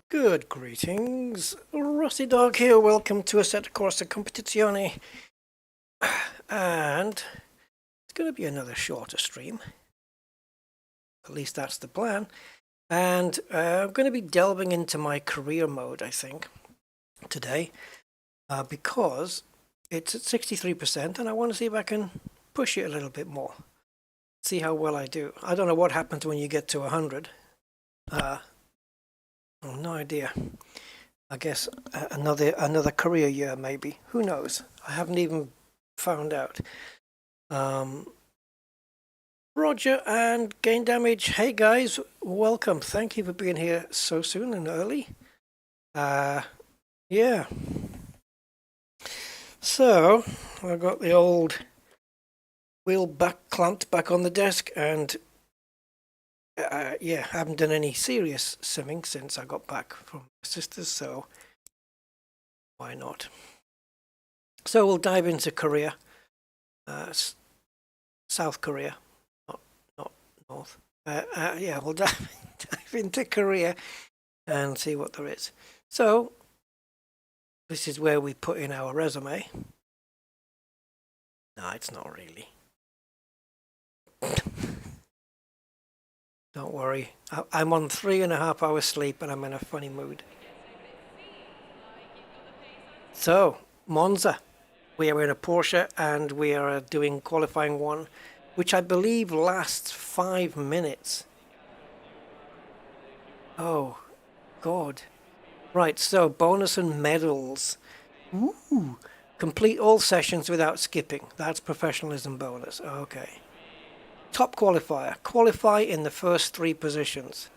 Good greetings, Rusty Dog here, welcome to Assetto Corsa Competitzione, and it's going to be another shorter stream, at least that's the plan, and I'm going to be delving into my career mode, I think, today, because it's at 63% and I want to see if I can push it a little bit more, see how well I do. I don't know what happens when you get to 100. Oh, no idea. I guess another career year maybe. Who knows? I haven't even found out. Roger and Gain Damage. Hey guys, welcome. Thank you for being here so soon and early. Yeah. So I've got the old wheel clamped back on the desk, and yeah, I haven't done any serious simming since I got back from my sisters, so why not? So we'll dive into Korea, South Korea, not North. Yeah, we'll dive into Korea and see what there is. So this is where we put in our resume. No, it's not really. Don't worry, I'm on 3.5 hours sleep and I'm in a funny mood. So, Monza. We are in a Porsche and we are doing qualifying one, which I believe lasts 5 minutes. Oh, God. Right, so bonus and medals. Ooh. Complete all sessions without skipping. That's professionalism bonus. Okay. Top qualifier. Qualify in the first 3 positions.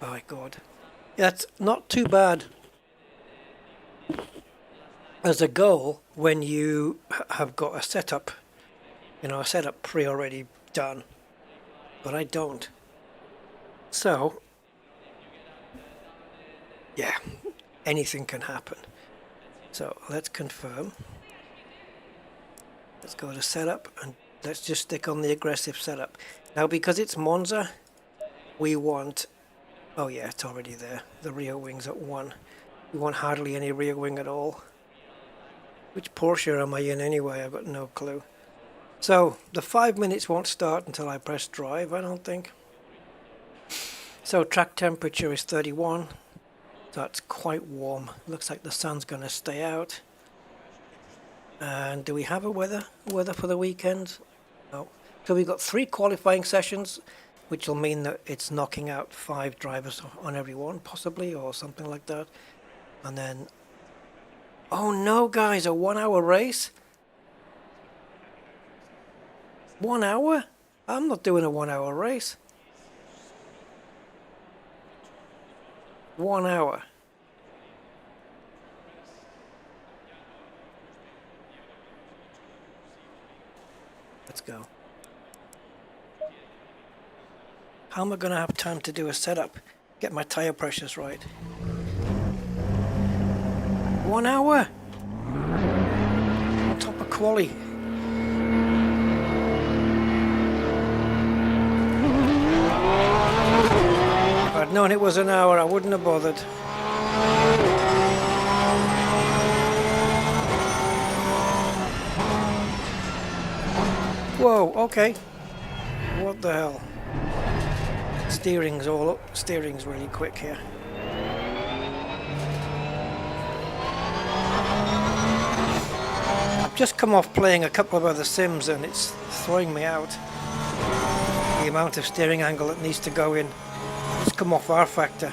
My God. That's not too bad as a goal when you have got a setup, a setup already done. But I don't. So, yeah, anything can happen. So let's confirm. Let's go to setup and let's just stick on the aggressive setup. Now, because it's Monza, we want, oh yeah, it's already there. The rear wing's at 1. We want hardly any rear wing at all. Which Porsche am I in anyway? I've got no clue. So the 5 minutes won't start until I press drive, I don't think. So track temperature is 31. So it's quite warm. Looks like the sun's going to stay out. And do we have a weather for the weekend? No. So we've got 3 qualifying sessions, which will mean that it's knocking out 5 drivers on every one, possibly, or something like that. And then, oh no, guys, a 1-hour race? 1 hour? I'm not doing a 1-hour race. 1 hour. Let's go. How am I going to have time to do a setup? Get my tire pressures right. 1 hour? On top of quali. If I'd known it was an hour, I wouldn't have bothered. Whoa, okay. What the hell? Steering's all up. Steering's really quick here. I've just come off playing a couple of other sims and it's throwing me out. The amount of steering angle that needs to go in. It's come off R factor.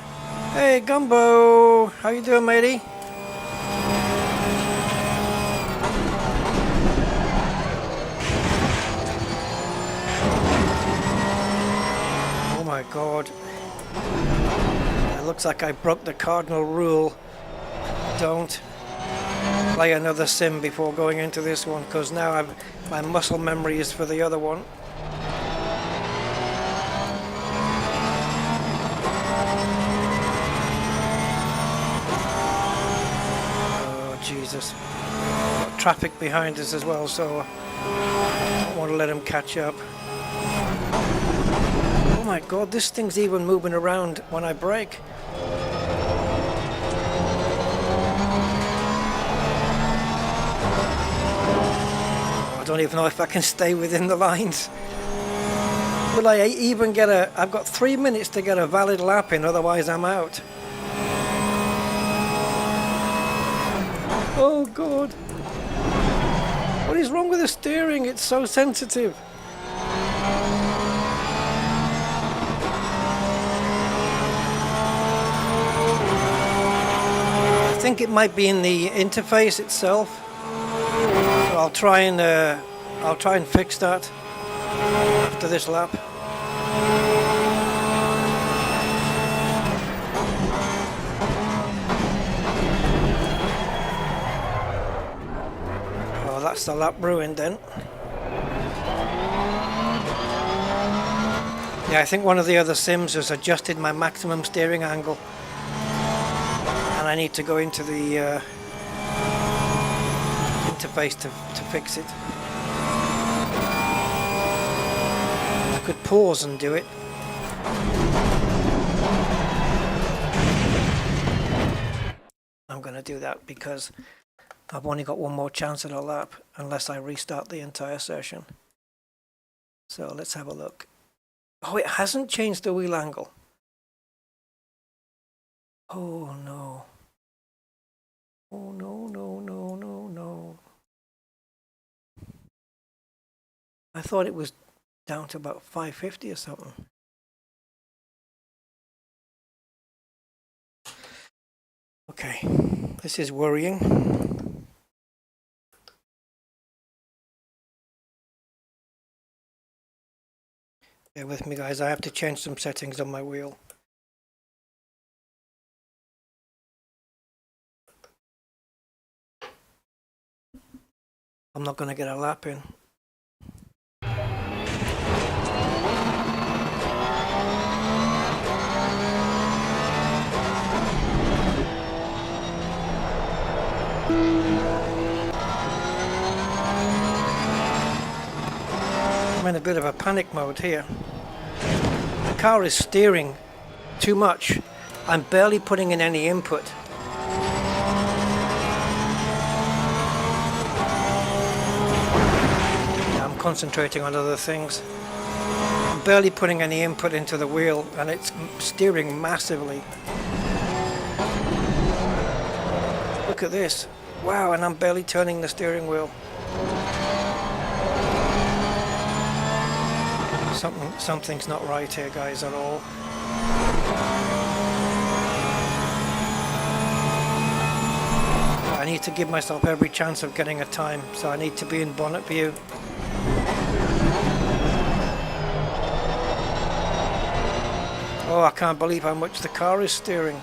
Hey Gumbo! How you doing, matey? My God, it looks like I broke the cardinal rule. Don't play another sim before going into this one, because now my muscle memory is for the other one. Oh Jesus, got traffic behind us as well, so I don't want to let him catch up. Oh my god, this thing's even moving around when I brake. I don't even know if I can stay within the lines. Will I even get a... I've got 3 minutes to get a valid lap in, otherwise I'm out. Oh god. What is wrong with the steering? It's so sensitive. I think it might be in the interface itself. So I'll try and fix that after this lap. Oh, that's the lap ruined then. Yeah, I think one of the other sims has adjusted my maximum steering angle. And I need to go into the interface to fix it. I could pause and do it. I'm going to do that because I've only got one more chance at a lap unless I restart the entire session. So let's have a look. Oh, it hasn't changed the wheel angle. Oh no. Oh no, no, no, no, no. I thought it was down to about 550 or something. Okay, this is worrying. Bear with me guys, I have to change some settings on my wheel. I'm not going to get a lap in. I'm in a bit of a panic mode here. The car is steering too much. I'm barely putting in any input. I'm concentrating on other things. I'm barely putting any input into the wheel and it's steering massively. Look at this. Wow, and I'm barely turning the steering wheel. Something's not right here, guys, at all. I need to give myself every chance of getting a time, so I need to be in bonnet view. Oh, I can't believe how much the car is steering.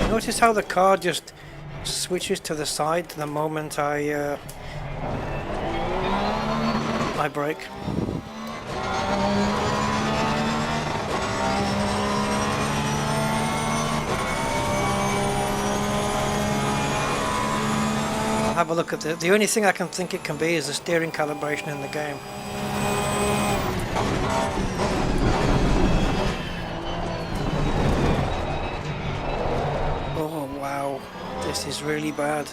Notice how the car just switches to the side the moment I brake. I'll have a look at the only thing I can think it can be is the steering calibration in the game. Wow, this is really bad.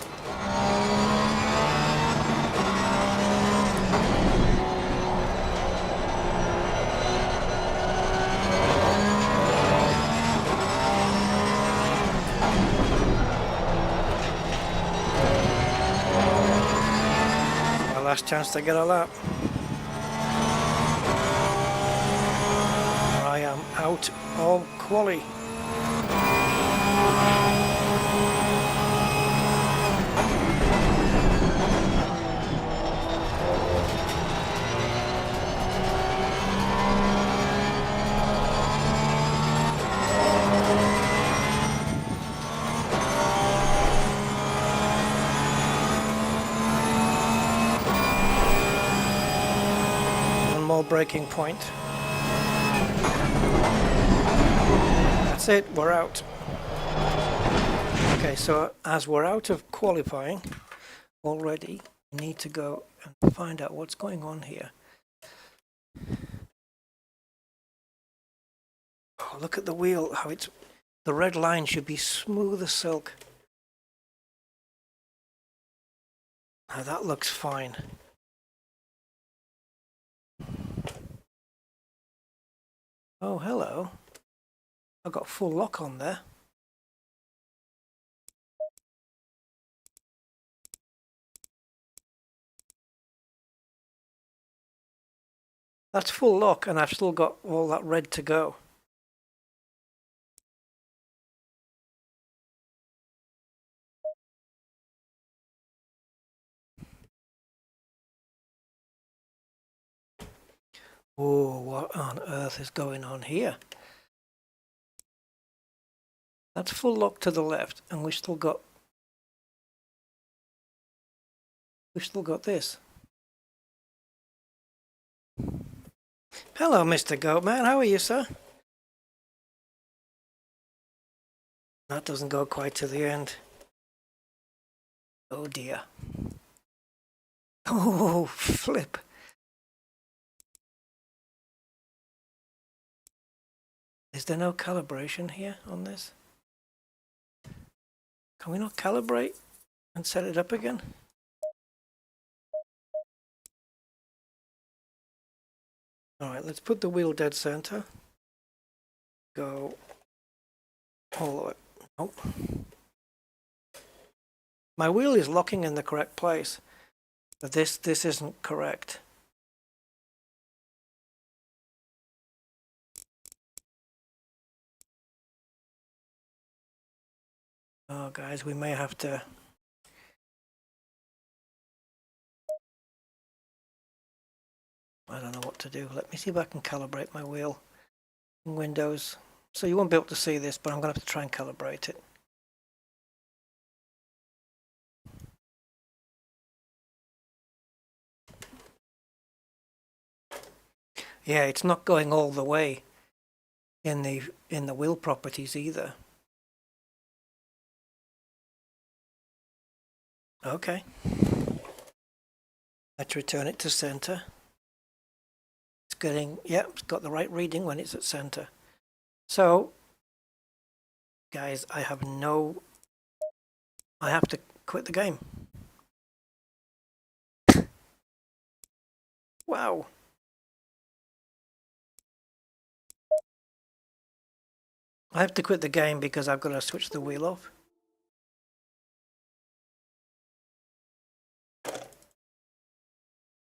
My last chance to get a lap. I am out of quali. breaking point. That's it, we're out. Okay, so as we're out of qualifying already, we need to go and find out what's going on here. Oh, look at the wheel, how it's, the red line should be smooth as silk. Now that looks fine. Oh, hello. I've got full lock on there. That's full lock and I've still got all that red to go. Oh, what on earth is going on here? That's full lock to the left and we've still got this. Hello, Mr. Goatman. How are you, sir? That doesn't go quite to the end. Oh dear. Oh, flip. Is there no calibration here on this? Can we not calibrate and set it up again? Alright, let's put the wheel dead center. Go all the way. Nope. My wheel is locking in the correct place, but this isn't correct. Oh guys, we may have to... I don't know what to do. Let me see if I can calibrate my wheel in Windows. So you won't be able to see this, but I'm going to have to try and calibrate it. Yeah, it's not going all the way in the wheel properties either. Okay. Let's return it to center. It's getting, yeah, it's got the right reading when it's at center. So, guys, I have to quit the game. Wow. I have to quit the game because I've got to switch the wheel off.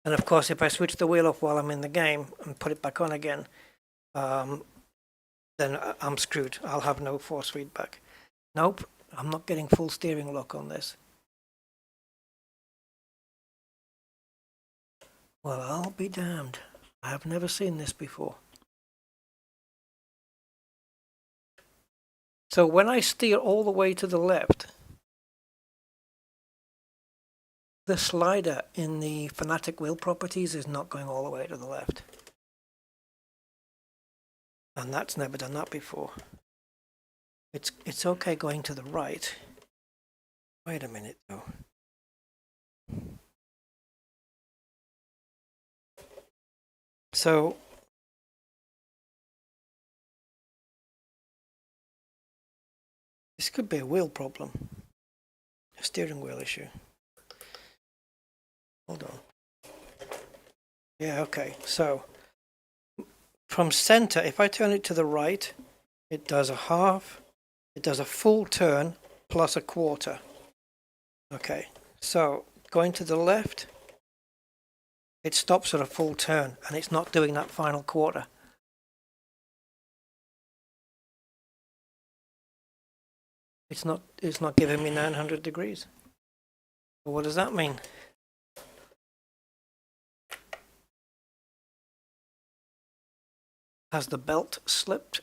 And of course, if I switch the wheel off while I'm in the game and put it back on again, then I'm screwed. I'll have no force feedback. Nope, I'm not getting full steering lock on this. Well, I'll be damned. I have never seen this before. So when I steer all the way to the left, the slider in the Fanatec wheel properties is not going all the way to the left. And that's never done that before. It's okay going to the right. Wait a minute though. So this could be a wheel problem, a steering wheel issue. Hold on. Yeah, okay. So from center, if I turn it to the right, it does a half, it does a full turn plus a quarter. Okay, so going to the left, it stops at a full turn and it's not doing that final quarter. It's not giving me 900 degrees. Well, what does that mean? Has the belt slipped?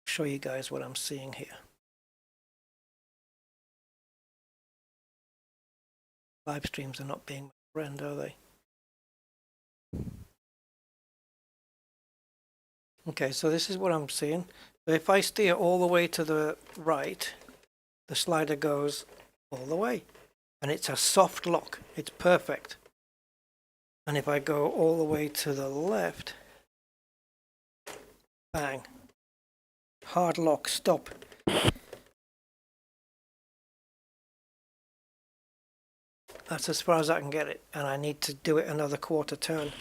Show you guys what I'm seeing here. Live streams are not being my friend, are they? Okay, so this is what I'm seeing. So if I steer all the way to the right, the slider goes all the way. And it's a soft lock. It's perfect. And if I go all the way to the left, bang. Hard lock, stop. That's as far as I can get it. And I need to do it another quarter turn.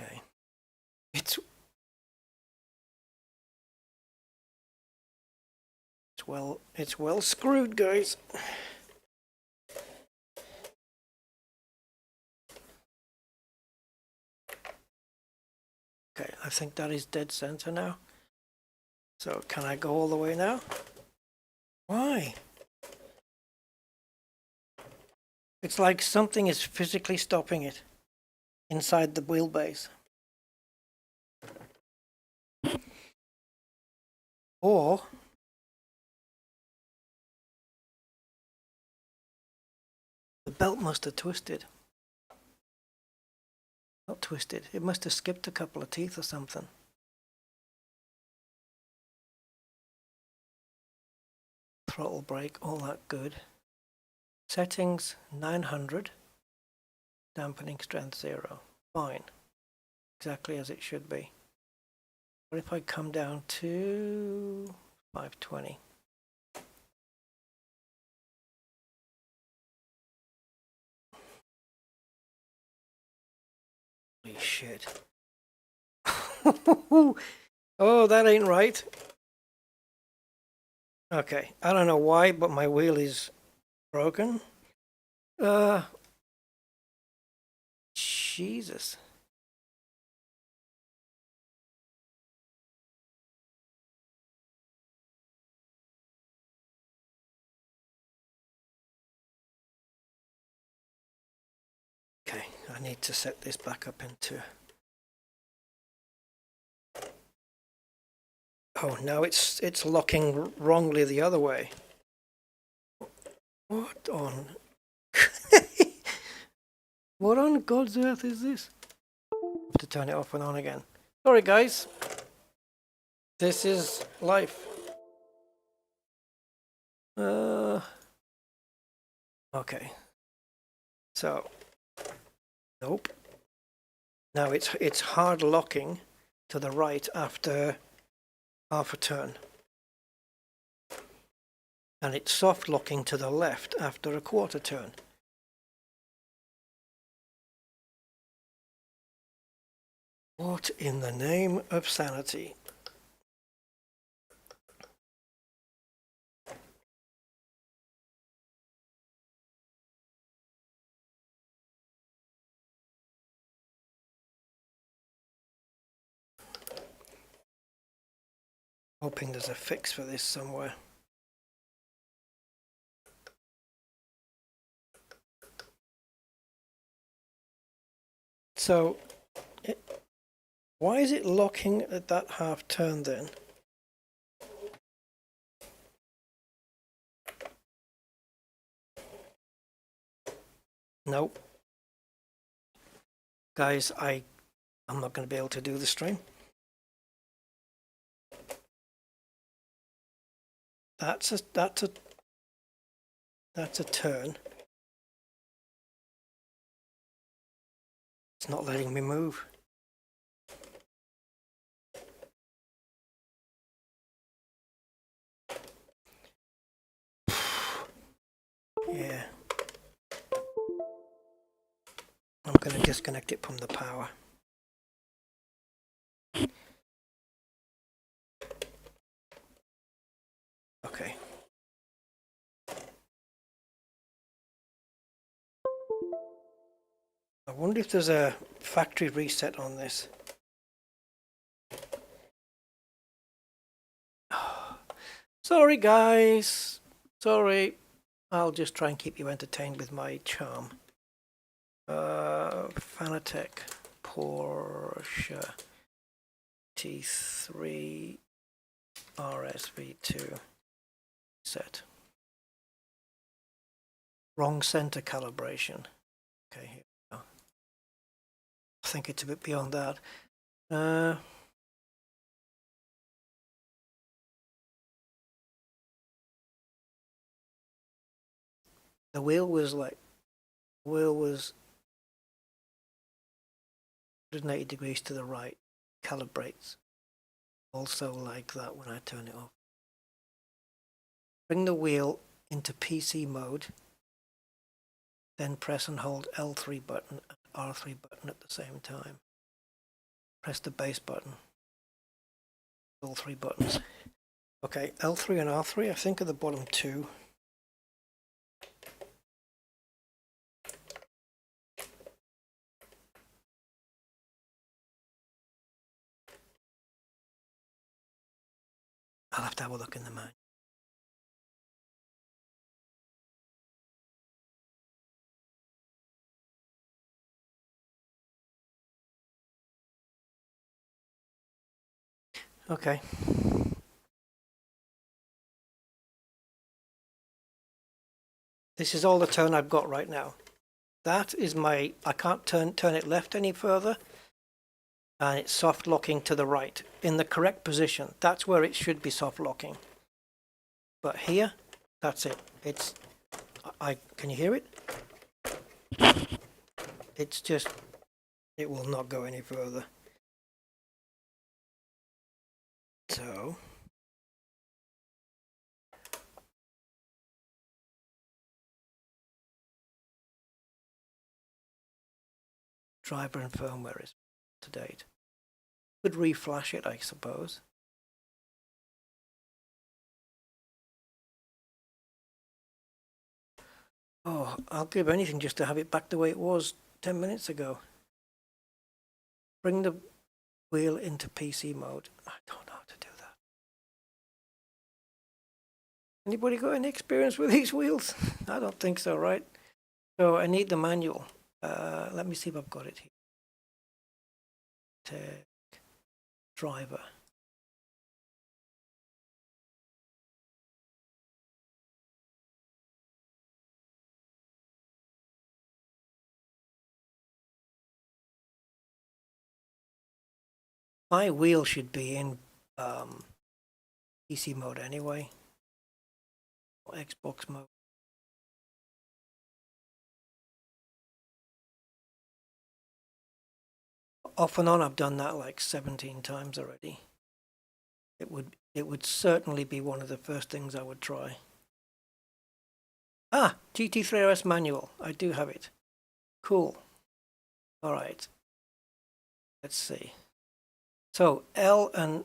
Okay. It's well screwed, guys. Okay, I think that is dead center now. So can I go all the way now? Why? It's like something is physically stopping it inside the wheelbase. Or the belt must have twisted. Not twisted, it must have skipped a couple of teeth or something. Throttle brake, all that good. Settings 900. Dampening strength 0. Fine. Exactly as it should be. What if I come down to 520? Holy shit. Oh, that ain't right. Okay, I don't know why, but my wheel is broken. Jesus. Okay, I need to set this back up into... Oh, now it's locking wrongly the other way. What on... What on God's earth is this? I have to turn it off and on again. Sorry, guys. This is life. Okay. So, nope. Now it's hard locking to the right after half a turn. And it's soft locking to the left after a quarter turn. What in the name of sanity? Hoping there's a fix for this somewhere. So, why is it locking at that half turn then? Nope. Guys, I'm not going to be able to do the stream. That's a turn. It's not letting me move. Yeah. I'm going to disconnect it from the power. Okay. I wonder if there's a factory reset on this. Sorry guys, sorry. I'll just try and keep you entertained with my charm. Fanatec Porsche T3RS V2 set. Wrong center calibration. Okay, here we go. I think it's a bit beyond that. The wheel was 180 degrees to the right, calibrates also like that when I turn it off. Bring the wheel into PC mode, then press and hold L3 button and R3 button at the same time. Press the base button, all three buttons. Okay, L3 and R3 I think are the bottom two. I'll have to have a look in the manual. Okay. This is all the tone I've got right now. That is my, I can't turn it left any further. And it's soft locking to the right in the correct position. That's where it should be soft locking. But here, that's it. It's, can you hear it? It's just, it will not go any further. So, driver and firmware is to date. Could reflash it, I suppose. Oh, I'll give anything just to have it back the way it was 10 minutes ago. Bring the wheel into PC mode. I don't know how to do that. Anybody got any experience with these wheels? I don't think so, right? So I need the manual. Let me see if I've got it here. Tech driver. My wheel should be in PC mode anyway, or Xbox mode. Off and on, I've done that like 17 times already. It would certainly be one of the first things I would try. Ah, GT3RS manual. I do have it. Cool. All right. Let's see. So L and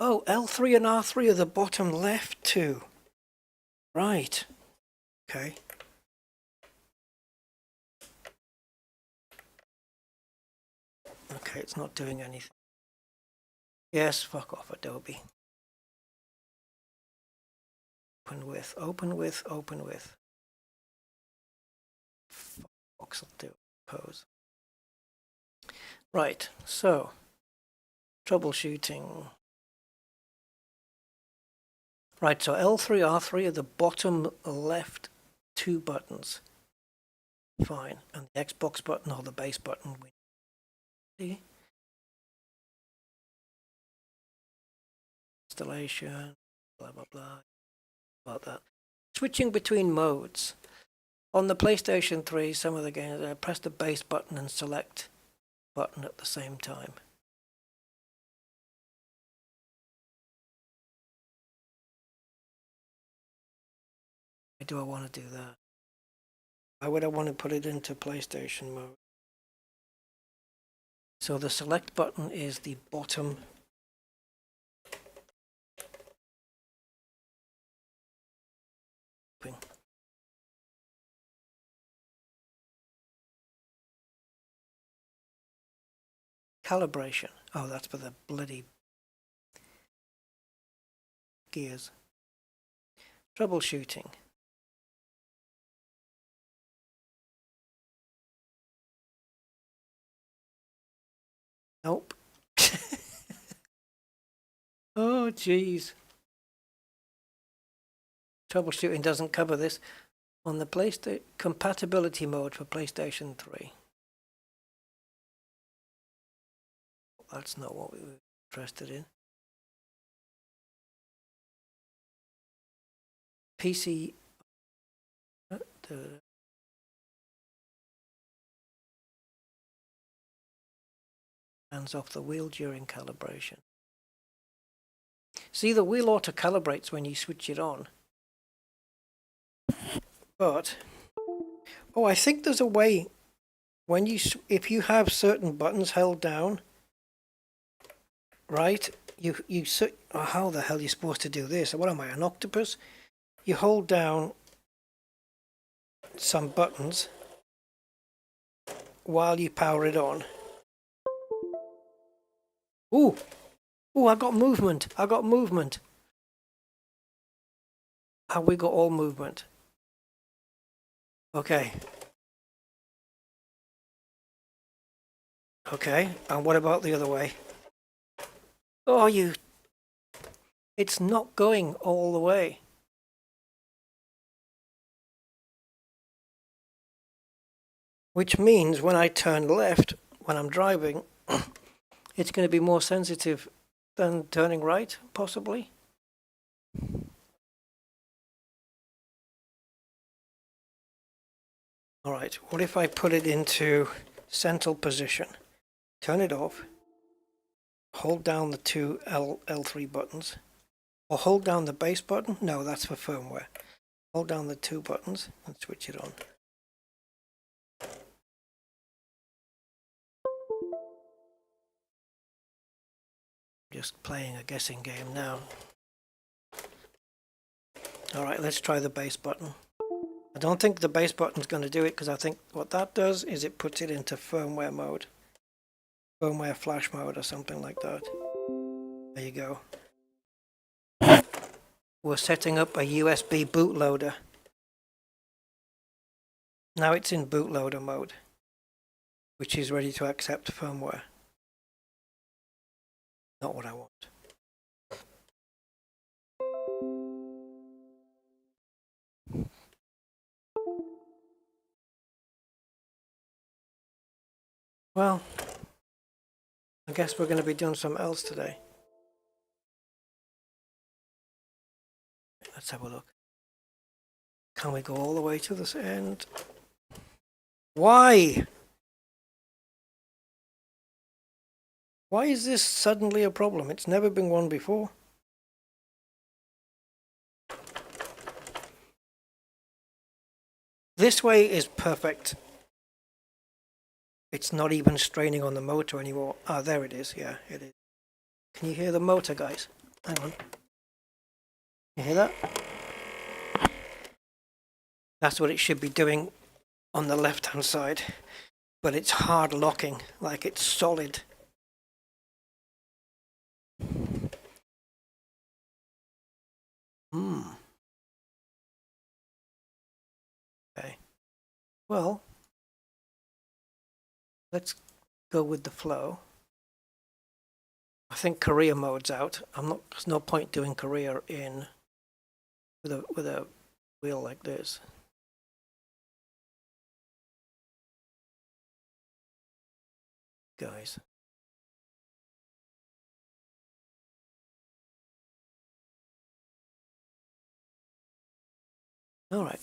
L3 and R3 are the bottom left two. Right. Okay. Okay, it's not doing anything. Yes, fuck off, Adobe. Open with, open with, open with. Fox will do it, suppose. Right, so troubleshooting. Right, so L3, R3 are the bottom left two buttons. Fine, and the Xbox button or the base button. See? Installation, blah, blah, blah, about that. Switching between modes. On the PlayStation 3, some of the games, I press the base button and select button at the same time. Why do I want to do that? Why would I want to put it into PlayStation mode? So the select button is the bottom calibration. Oh, that's for the bloody gears. Troubleshooting. Nope. Oh, jeez. Troubleshooting doesn't cover this. On the PlayStation compatibility mode for PlayStation 3. That's not what we were interested in. PC. Hands off the wheel during calibration. See, the wheel auto calibrates when you switch it on. But, oh, I think there's a way when if you have certain buttons held down, right? Oh, how the hell are you supposed to do this? What am I, an octopus? You hold down some buttons while you power it on. Ooh, ooh! I got movement. I got movement. Have we got all movement? Okay. Okay, and what about the other way? Oh, it's not going all the way. Which means when I turn left, when I'm driving, it's going to be more sensitive than turning right, possibly. All right, what if I put it into central position, turn it off, hold down the two L3 buttons, or hold down the base button? No, that's for firmware. Hold down the two buttons and switch it on. Just playing a guessing game now. All right, let's try the base button. I don't think the base button's going to do it because I think what that does is it puts it into firmware mode. Firmware flash mode or something like that. There you go. We're setting up a USB bootloader. Now it's in bootloader mode, which is ready to accept firmware. Not what I want. Well, I guess we're going to be doing something else today. Let's have a look. Can we go all the way to this end? Why? Why is this suddenly a problem? It's never been one before. This way is perfect. It's not even straining on the motor anymore. Ah, there it is. Yeah, it is. Can you hear the motor, guys? Hang on. You hear that? That's what it should be doing on the left-hand side. But it's hard locking, like it's solid. Okay. Well, let's go with the flow. I think career mode's out. There's no point doing career in with a wheel like this. Guys. All right.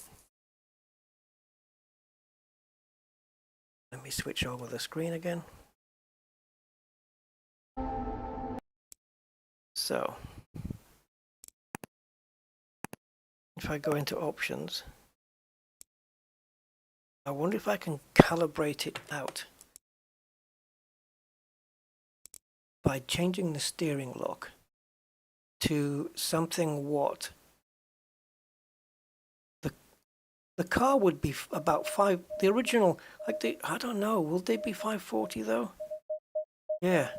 Let me switch over the screen again. So, if I go into options, I wonder if I can calibrate it out by changing the steering lock to something what the car would be about the original, like I don't know, will they be 540 though? Yeah.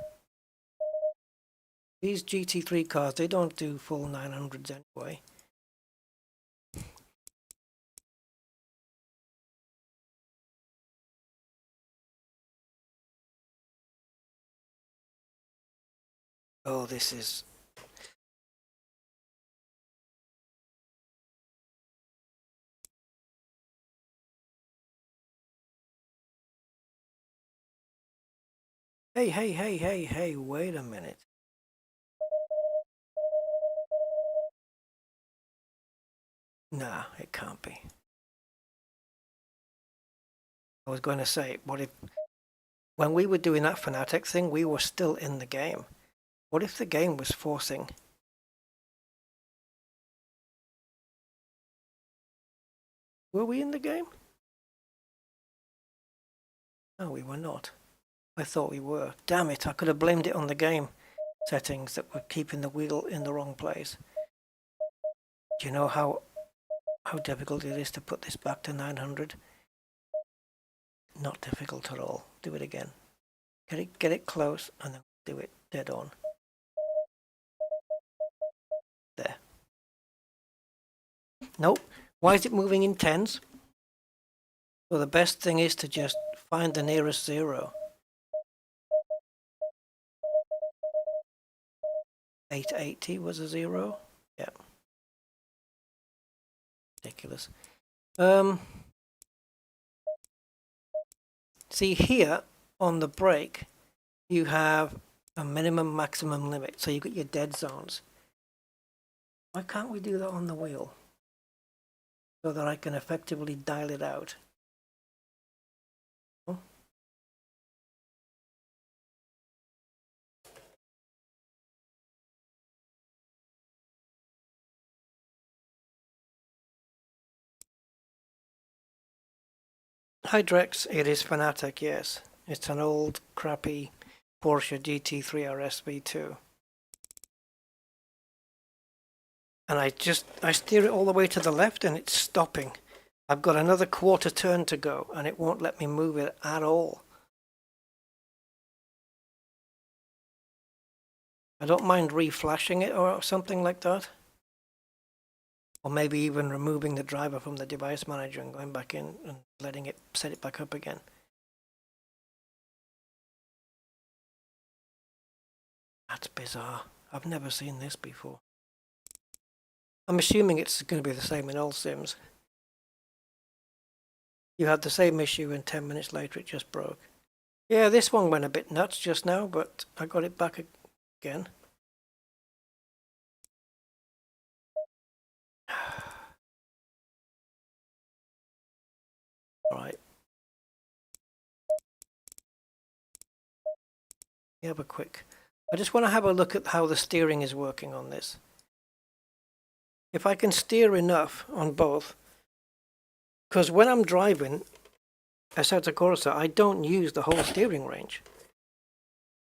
These GT3 cars, they don't do full 900s anyway. Oh, this is... Hey, wait a minute. Nah, it can't be. I was going to say, what if... When we were doing that Fanatec thing, we were still in the game. What if the game was forcing... Were we in the game? No, we were not. I thought we were. Damn it, I could have blamed it on the game settings that were keeping the wheel in the wrong place. Do you know how difficult it is to put this back to 900? Not difficult at all. Do it again. Get it close and then do it dead on. There. Nope. Why is it moving in tens? Well, the best thing is to just find the nearest zero. 880 was a zero. Yeah. Ridiculous. See here on the brake, you have a minimum maximum limit. So you got your dead zones. Why can't we do that on the wheel? So that I can effectively dial it out. Oh. Hi Drex, it is Fanatec, yes. It's an old crappy Porsche GT3RS V2. And I steer it all the way to the left and it's stopping. I've got another quarter turn to go and it won't let me move it at all. I don't mind reflashing it or something like that. Or maybe even removing the driver from the device manager and going back in and letting it set it back up again. That's bizarre. I've never seen this before. I'm assuming it's going to be the same in all sims. You had the same issue and 10 minutes later it just broke. Yeah, this one went a bit nuts just now, but I got it back again. Right. I just want to have a look at how the steering is working on this. If I can steer enough on both, because when I'm driving Assetto Corsa, I don't use the whole steering range,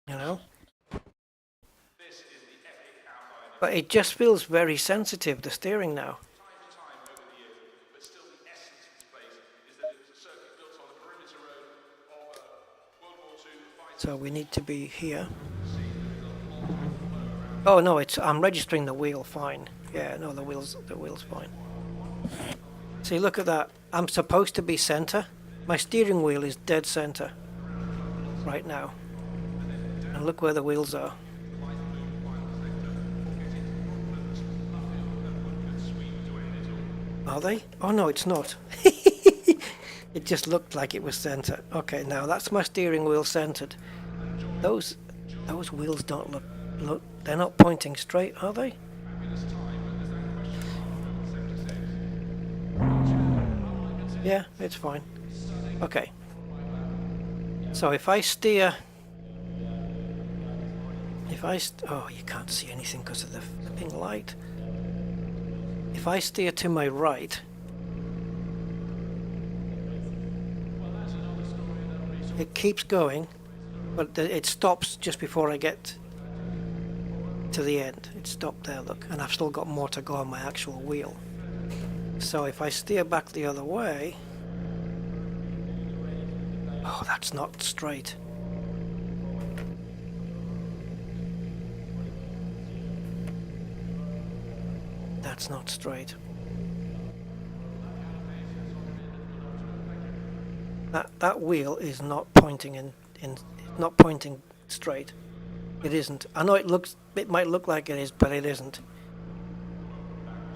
you know? But it just feels very sensitive, the steering now. So we need to be here. Oh no, I'm registering the wheel fine. Yeah, no, the wheel's fine. See, look at that. I'm supposed to be center. My steering wheel is dead center right now. And look where the wheels are. Are they? Oh no, it's not. It just looked like it was center. Okay, now that's my steering wheel centered. Those wheels don't look, they're not pointing straight, are they? Yeah, it's fine. Okay. So if I steer... oh, you can't see anything because of the flipping light. If I steer to my right... it keeps going, but it stops just before I get to the end. It stopped there, look, and I've still got more to go on my actual wheel. So if I steer back the other way... oh, that's not straight. That's not straight. That wheel is not pointing not pointing straight. It isn't. I know it might look like it is, but it isn't.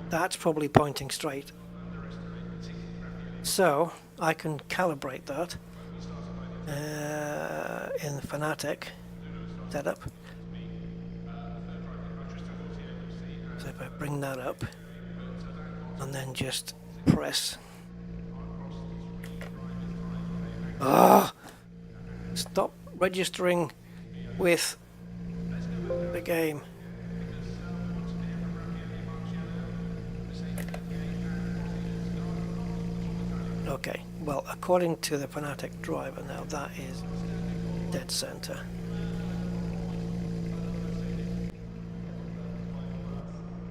That's probably pointing straight. So I can calibrate that in the Fanatec setup. So if I bring that up and then just press. Stop registering with the game. Okay, well, according to the Fanatec driver now, that is dead center.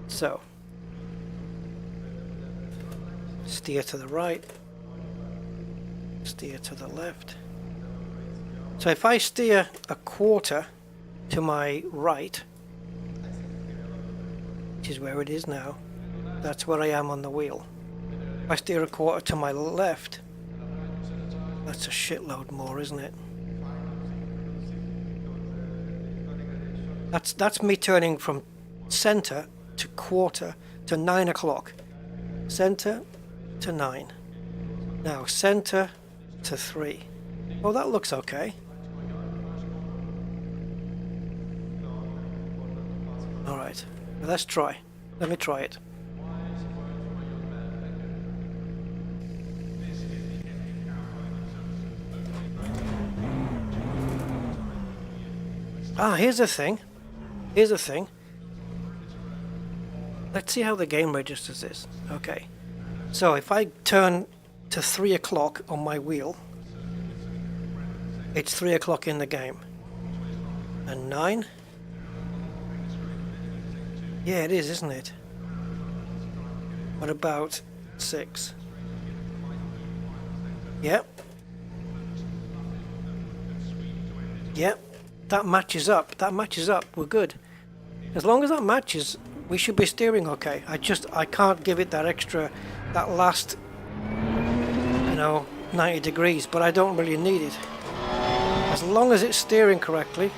So, steer to the right, steer to the left. So if I steer a quarter to my right, which is where it is now, that's where I am on the wheel. If I steer a quarter to my left, that's a shitload more, isn't it? That's me turning from center to quarter to 9 o'clock. Center to 9. Now center to 3. Oh, that looks okay. Alright, let's try. Let me try it. Here's the thing. Here's the thing. Let's see how the game registers this. Okay. So if I turn to 3 o'clock on my wheel, it's 3 o'clock in the game. And 9? Yeah, it is, isn't it? What about 6? Yep. Yep. That matches up. That matches up. We're good. As long as that matches, we should be steering okay. I can't give it that extra, that last, 90 degrees, but I don't really need it. As long as it's steering correctly.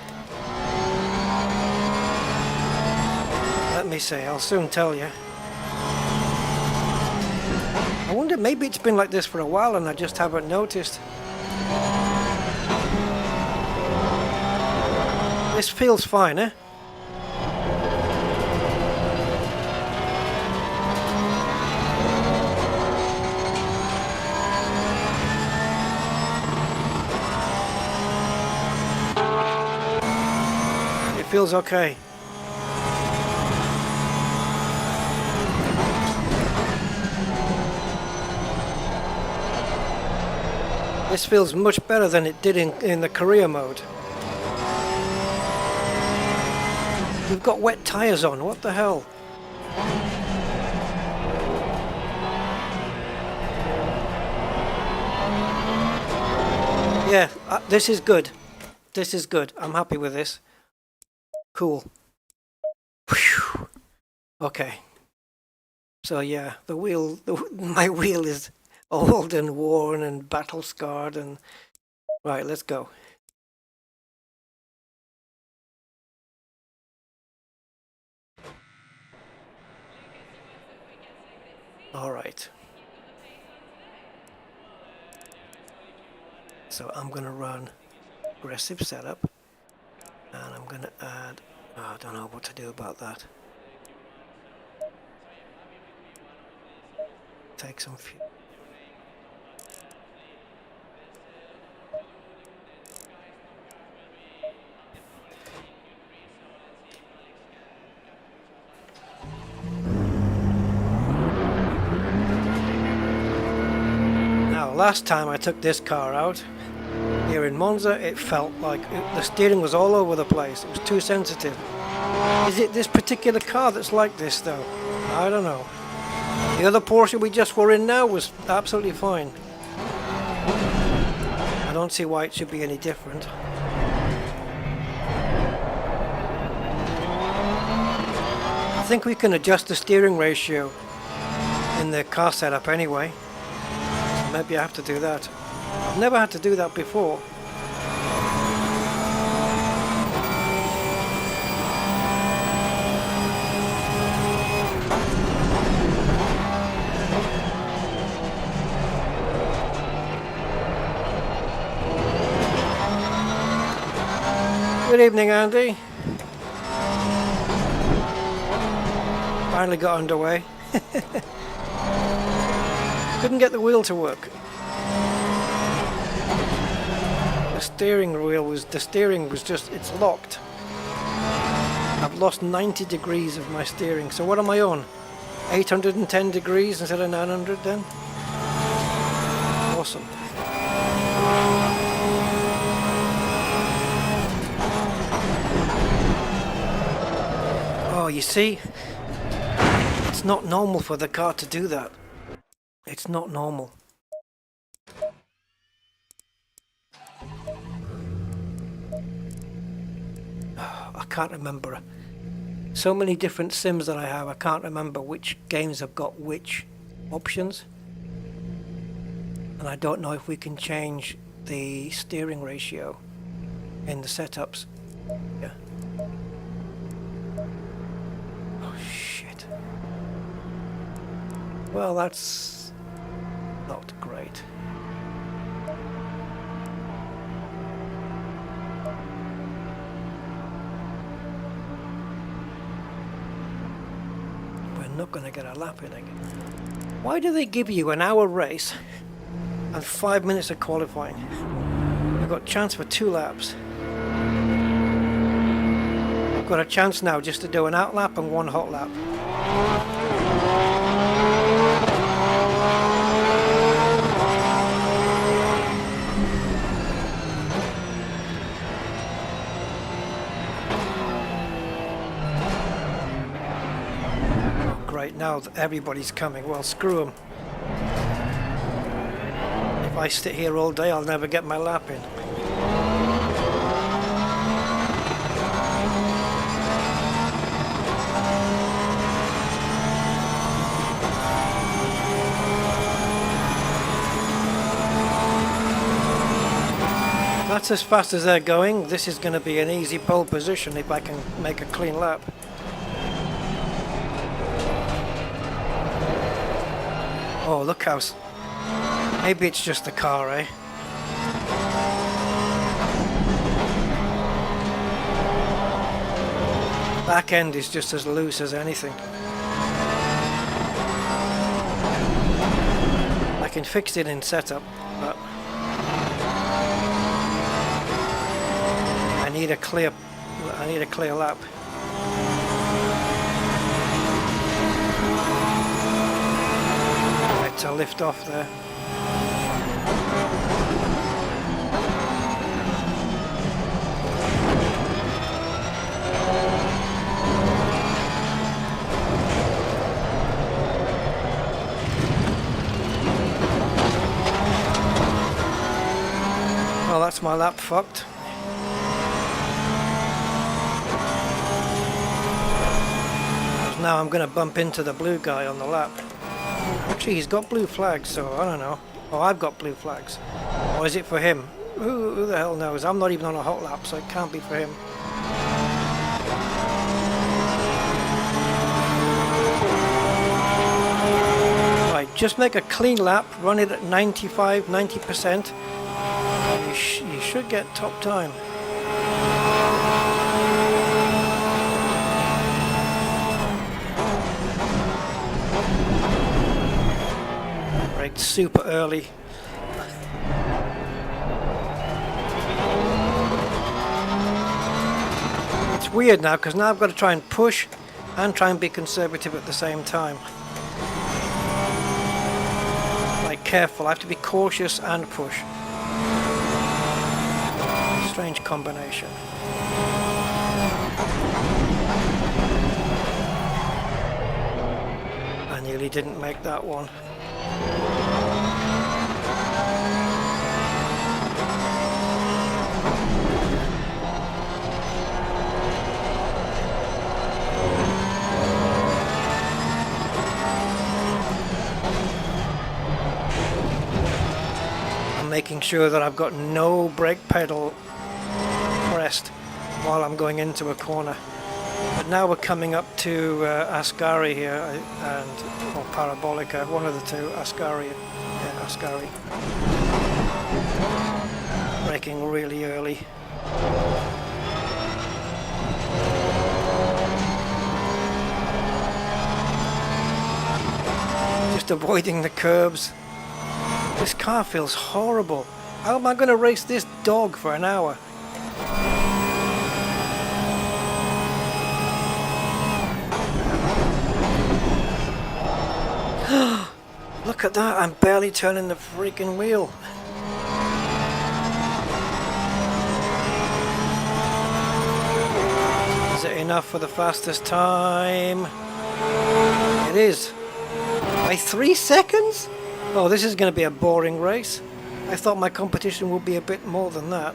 Let me see, I'll soon tell you. I wonder, maybe it's been like this for a while and I just haven't noticed. This feels fine, eh? It feels okay. This feels much better than it did in the career mode. We've got wet tires on, what the hell? Yeah, this is good. This is good. I'm happy with this. Cool. Whew. Okay. So yeah, my wheel is old and worn and battle scarred and... Right, let's go. All right. So I'm going to run aggressive setup and I'm going to add, I don't know what to do about that. Take some fuel. Last time I took this car out here in Monza, it felt like the steering was all over the place. It was too sensitive. Is it this particular car that's like this though? I don't know. The other Porsche we just were in now was absolutely fine. I don't see why it should be any different. I think we can adjust the steering ratio in the car setup anyway. Maybe I have to do that. I've never had to do that before. Good evening, Andy. Finally got underway. Couldn't get the wheel to work. The steering was just, it's locked. I've lost 90 degrees of my steering. So what am I on? 810 degrees instead of 900 then? Awesome. Oh, you see? It's not normal for the car to do that. It's not normal. I can't remember. So many different sims that I have, I can't remember which games have got which options. And I don't know if we can change the steering ratio in the setups. Yeah. Oh shit. Well, that's not great. Not going to get a lap in again. Why do they give you an hour race and 5 minutes of qualifying? You've got a chance for 2 laps. I've got a chance now just to do an out lap and 1 hot lap. Now everybody's coming. Well, screw them. If I sit here all day, I'll never get my lap in. That's as fast as they're going. This is going to be an easy pole position if I can make a clean lap. Oh, look how... Maybe it's just the car, eh? Back end is just as loose as anything. I can fix it in setup, but... I need a clear lap. To lift off there. Well, that's my lap fucked. Now I'm going to bump into the blue guy on the lap. Actually, he's got blue flags, so I don't know. Oh, I've got blue flags. Or is it for him? Who the hell knows? I'm not even on a hot lap, so it can't be for him. Right, just make a clean lap, run it at 95, 90%. You should get top time. Super early. It's weird now because now I've got to try and push and try and be conservative at the same time. Like careful, I have to be cautious and push. Strange combination. I nearly didn't make that one. Making sure that I've got no brake pedal pressed while I'm going into a corner. But now we're coming up to Ascari here, or Parabolica, one of the two, Ascari. Yeah, Ascari. Braking really early. just avoiding the curbs. This car feels horrible. How am I going to race this dog for an hour? Look at that, I'm barely turning the freaking wheel. Is it enough for the fastest time? It is. By 3 seconds? Oh, this is going to be a boring race. I thought my competition would be a bit more than that.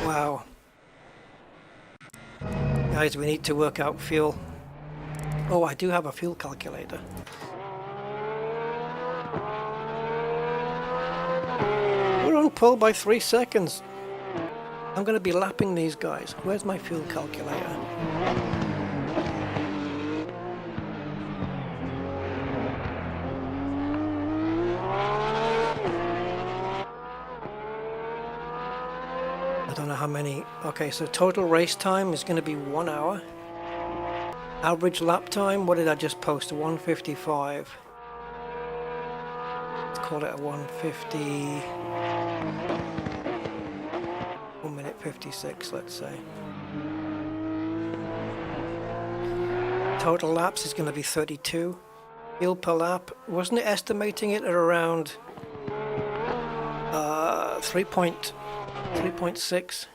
Wow. Guys, we need to work out fuel. Oh, I do have a fuel calculator. We're on pole by 3 seconds. I'm going to be lapping these guys. Where's my fuel calculator? I don't know how many. Okay, so total race time is going to be 1 hour. Average lap time, what did I just post? 1:55. Let's call it a 1:50. 1:56, let's say. Total laps is going to be 32. Fuel per lap, wasn't it estimating it at around 3.6?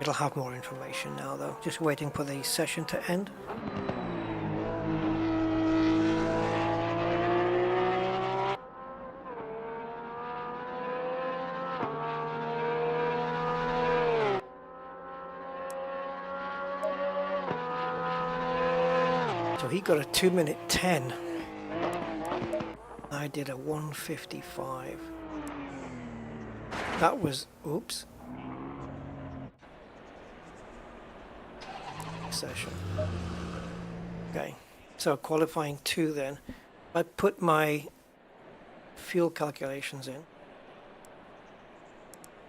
It'll have more information now though, just waiting for the session to end. So he got a 2:10. I did a 1:55. That was, oops. Session. Okay, so qualifying 2 then. I put my fuel calculations in.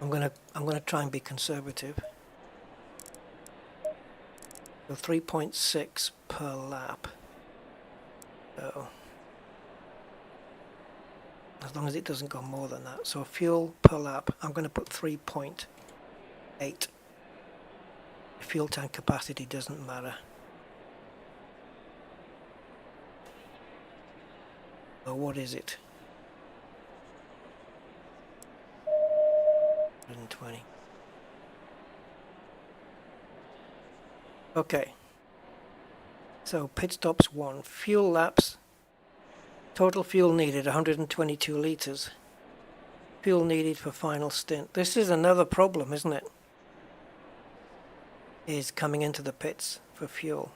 I'm gonna try and be conservative. So 3.6 per lap. So as long as it doesn't go more than that. So fuel per lap, I'm going to put 3.8. Fuel tank capacity doesn't matter. So what is it? 120. Okay. So pit stops 1. Fuel laps. Total fuel needed 122 litres. Fuel needed for final stint. This is another problem, isn't it? Is coming into the pits for fuel.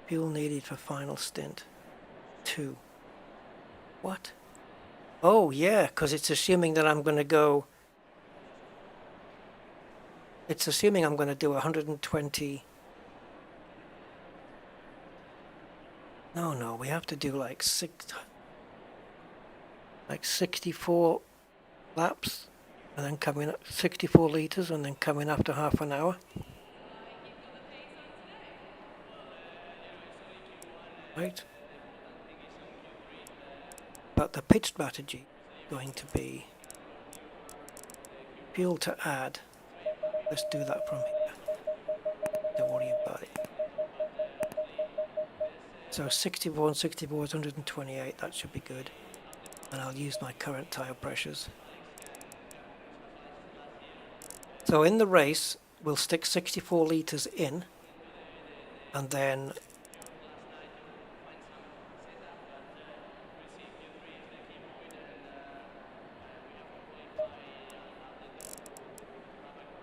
Fuel needed for final stint. 2. What? Oh yeah, because it's assuming that I'm going to go... It's assuming I'm going to do 120... No, we have to do like 64 laps. And then coming up 64 litres and then coming after half an hour. Right. But the pit strategy is going to be fuel to add. Let's do that from here. Don't worry about it. So 64 and 64 is 128, that should be good. And I'll use my current tyre pressures. So in the race, we'll stick 64 litres in, and then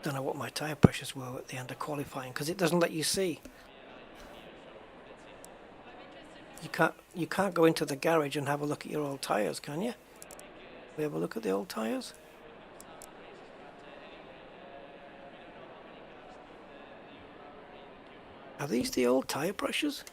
don't know what my tyre pressures were at the end of qualifying, because it doesn't let you see. You can't go into the garage and have a look at your old tyres, can you? We have a look at the old tyres? Are these the old tyre pressures?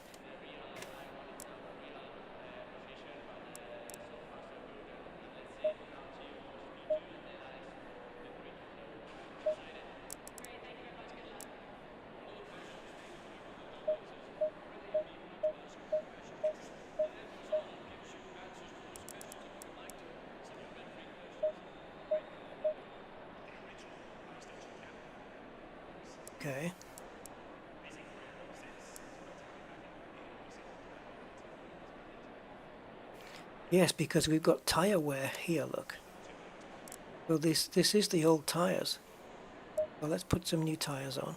Okay. Yes, because we've got tyre wear here, look. Well, this is the old tyres. Well, let's put some new tyres on.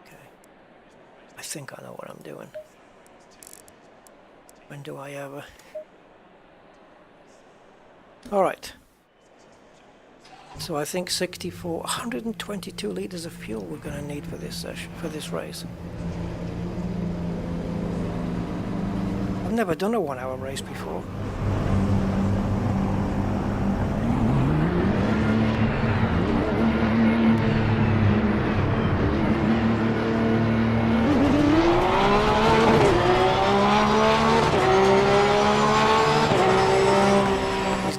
Okay. I think I know what I'm doing. When do I ever? Alright. So I think 122 litres of fuel we're going to need for this session, for this race. I've never done a 1 hour race before.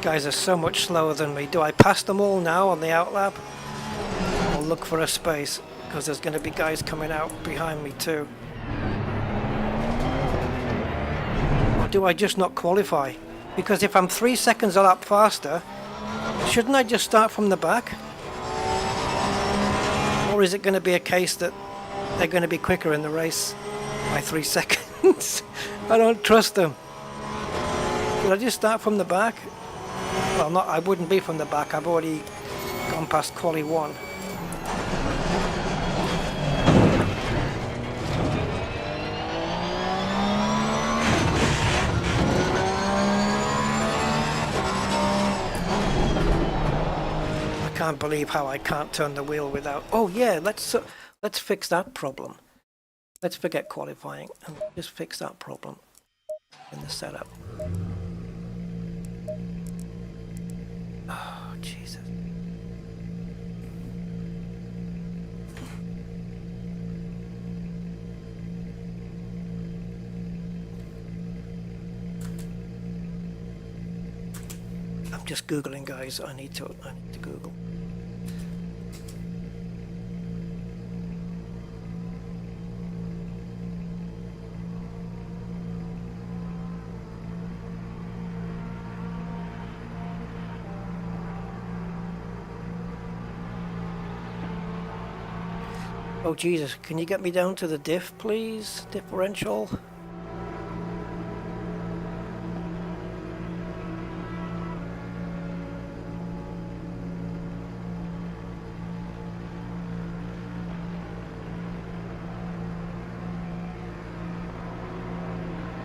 Guys are so much slower than me. Do I pass them all now on the outlap? I'll look for a space because there's going to be guys coming out behind me too. Or do I just not qualify? Because if I'm 3 seconds a lap faster, shouldn't I just start from the back? Or is it going to be a case that they're going to be quicker in the race by 3 seconds? I don't trust them. Should I just start from the back? Well, not. I wouldn't be from the back. I've already gone past quali 1. I can't believe how I can't turn the wheel without. Oh yeah, let's fix that problem. Let's forget qualifying and just fix that problem in the setup. Oh, Jesus. I'm just Googling, guys. I need to Google. Oh Jesus, can you get me down to the diff, please? Differential.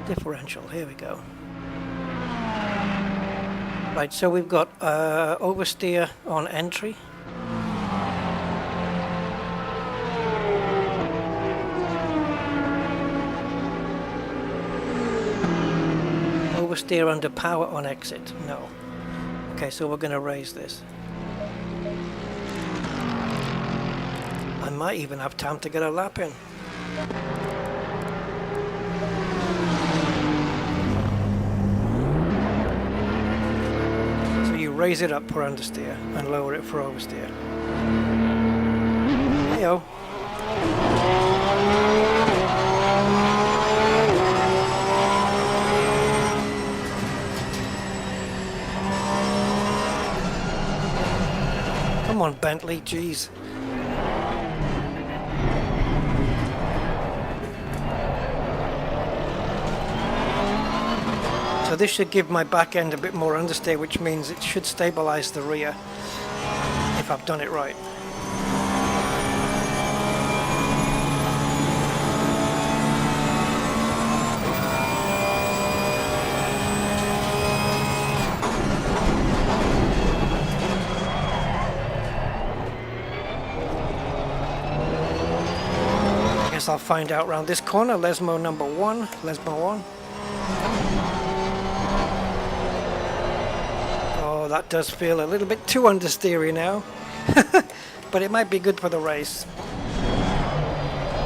Differential, here we go. Right, so we've got oversteer on entry. Oversteer under power on exit. No. Okay, so we're going to raise this. I might even have time to get a lap in. So you raise it up for understeer and lower it for oversteer. Hey-o. Come on, Bentley, jeez. So this should give my back end a bit more understeer, which means it should stabilize the rear if I've done it right. I'll find out around this corner. Lesmo number 1. Lesmo 1. Oh, that does feel a little bit too understeery now. But it might be good for the race.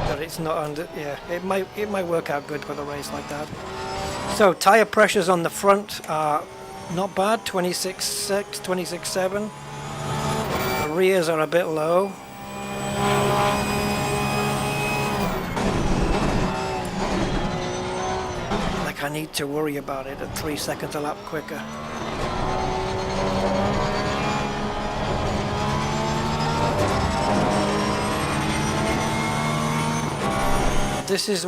But it's not under. Yeah, it might work out good for the race like that. So tire pressures on the front are not bad. 26.6, 26.7. The rears are a bit low. I need to worry about it at 3 seconds a lap quicker. This is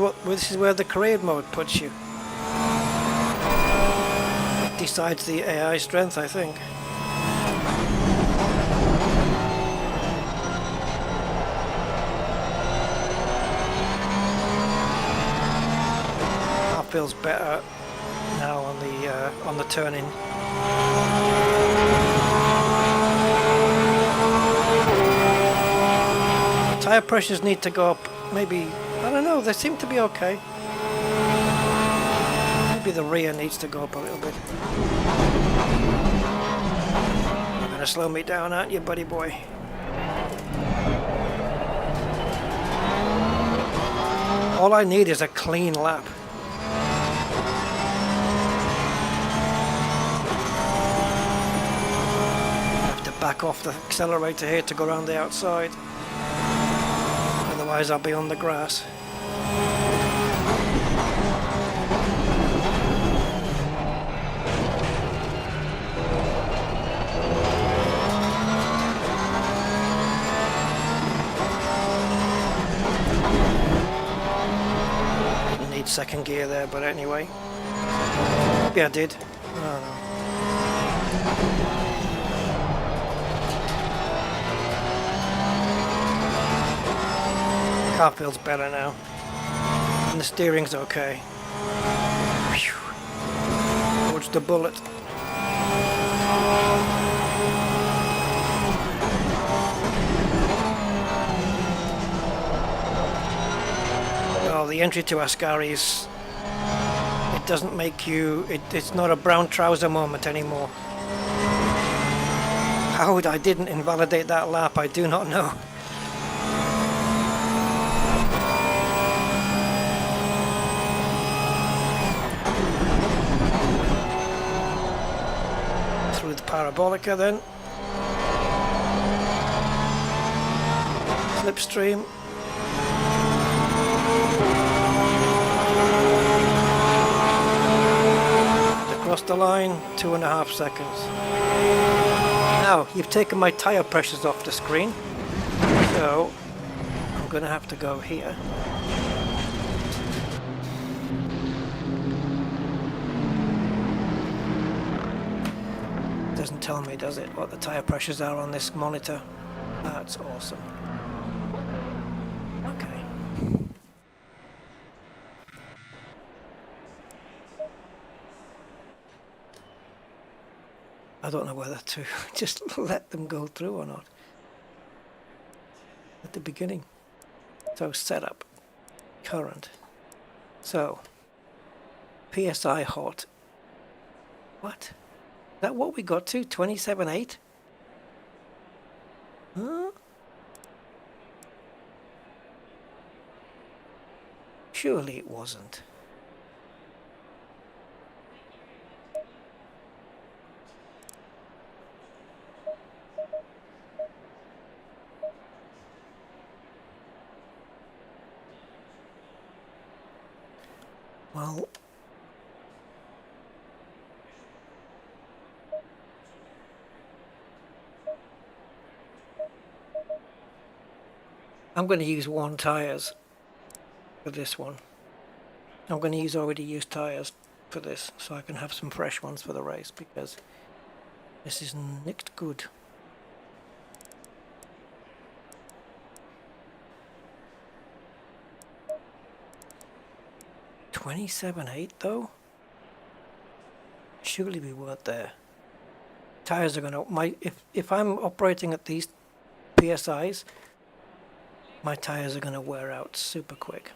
where the career mode puts you. It decides the AI strength, I think. That feels better now on the turning. Tire pressures need to go up, maybe. I don't know, they seem to be okay. Maybe the rear needs to go up a little bit. You're gonna slow me down, aren't you, buddy boy? All I need is a clean lap. I have to back off the accelerator here to go around the outside. Otherwise I'll be on the grass. Need second gear there, but anyway. Maybe I did. I don't know. Car feels better now. And the steering's okay. Whew. Towards the bullet. Oh, the entry to Ascari's, it doesn't make you, it's not a brown trouser moment anymore. How I didn't invalidate that lap, I do not know. Through the parabolica then. Slipstream. Across the line, 2.5 seconds. Now, you've taken my tire pressures off the screen, so I'm going to have to go here. Doesn't tell me, does it, what the tire pressures are on this monitor? That's awesome. Okay. I don't know whether to just let them go through or not. At the beginning. So setup, current. So, PSI hot. What? Is that what we got to? 27.8? Huh? Surely it wasn't. Well, I'm going to use one tires for this one. I'm going to use already used tires for this, so I can have some fresh ones for the race, because this is nicked good. $27.8 though? Surely we weren't there. Tires are gonna if I'm operating at these PSIs, my tires are gonna wear out super quick.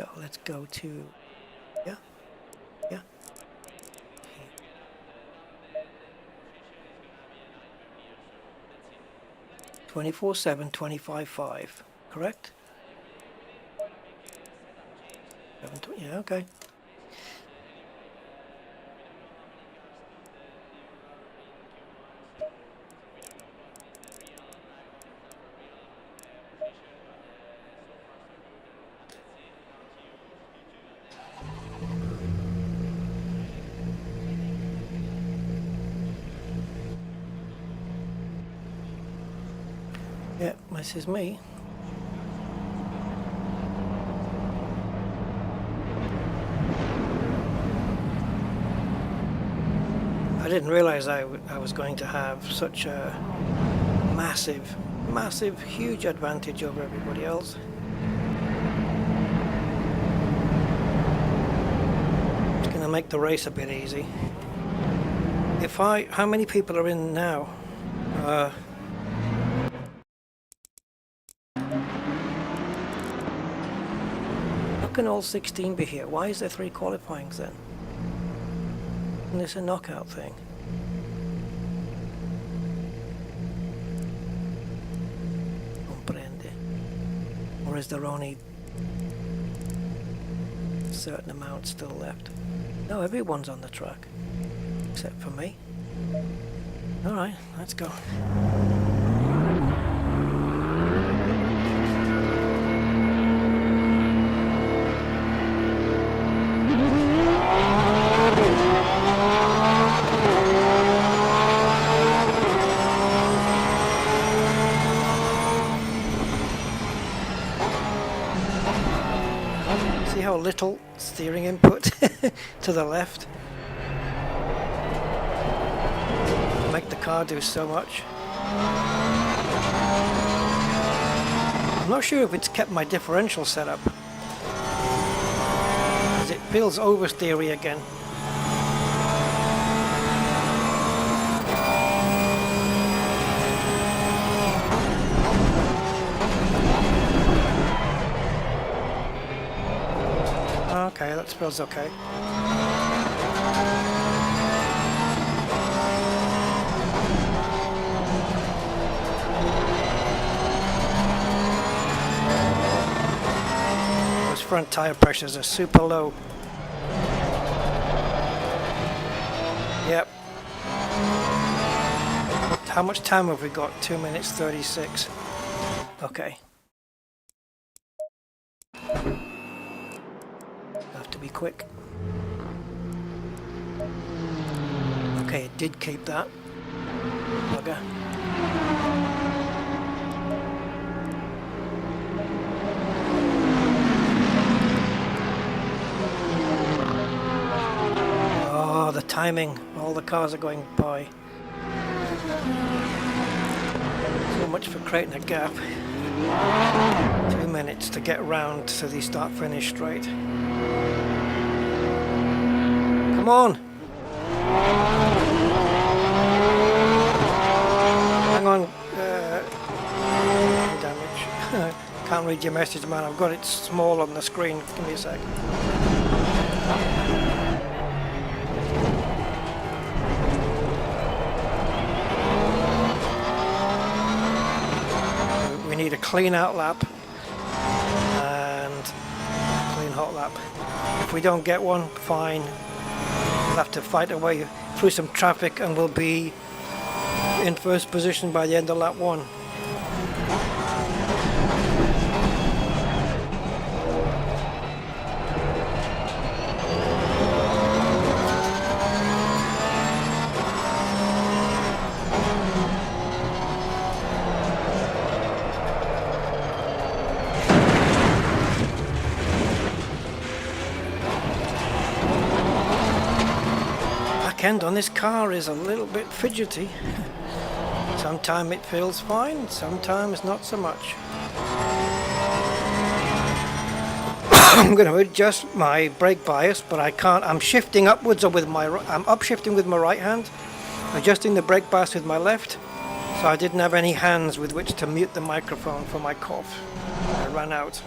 So let's go to, yeah, yeah. 24/7, 25/5, correct? Yeah, okay. Yeah, this is me. I didn't realize I was going to have such a massive, huge advantage over everybody else. It's going to make the race a bit easy. How many people are in now? How can all 16 be here? Why is there 3 qualifyings then? Isn't this a knockout thing? Comprende. Or is there only a certain amount still left? No, everyone's on the track. Except for me. Alright, let's go. See how little steering input to the left? Make the car do so much. I'm not sure if it's kept my differential set up, because it feels oversteery again. Okay, that feels okay. Front tire pressures are super low. Yep. How much time have we got? 2 minutes 36. Okay. Have to be quick. Okay, it did keep that. Bugger. The timing, all the cars are going by. So much for creating a gap. 2 minutes to get round to the start finish straight. Come on! Hang on. Damage. Can't read your message, man. I've got it small on the screen. Give me a sec. Need a clean out lap and a clean hot lap. If we don't get one, fine. We'll have to fight our way through some traffic and we'll be in first position by the end of lap 1. End on this car is a little bit fidgety. Sometimes it feels fine, sometimes not so much. I'm going to adjust my brake bias, but I can't. I'm shifting upwards or with my. I'm upshifting with my right hand, adjusting the brake bias with my left. So I didn't have any hands with which to mute the microphone for my cough. I ran out.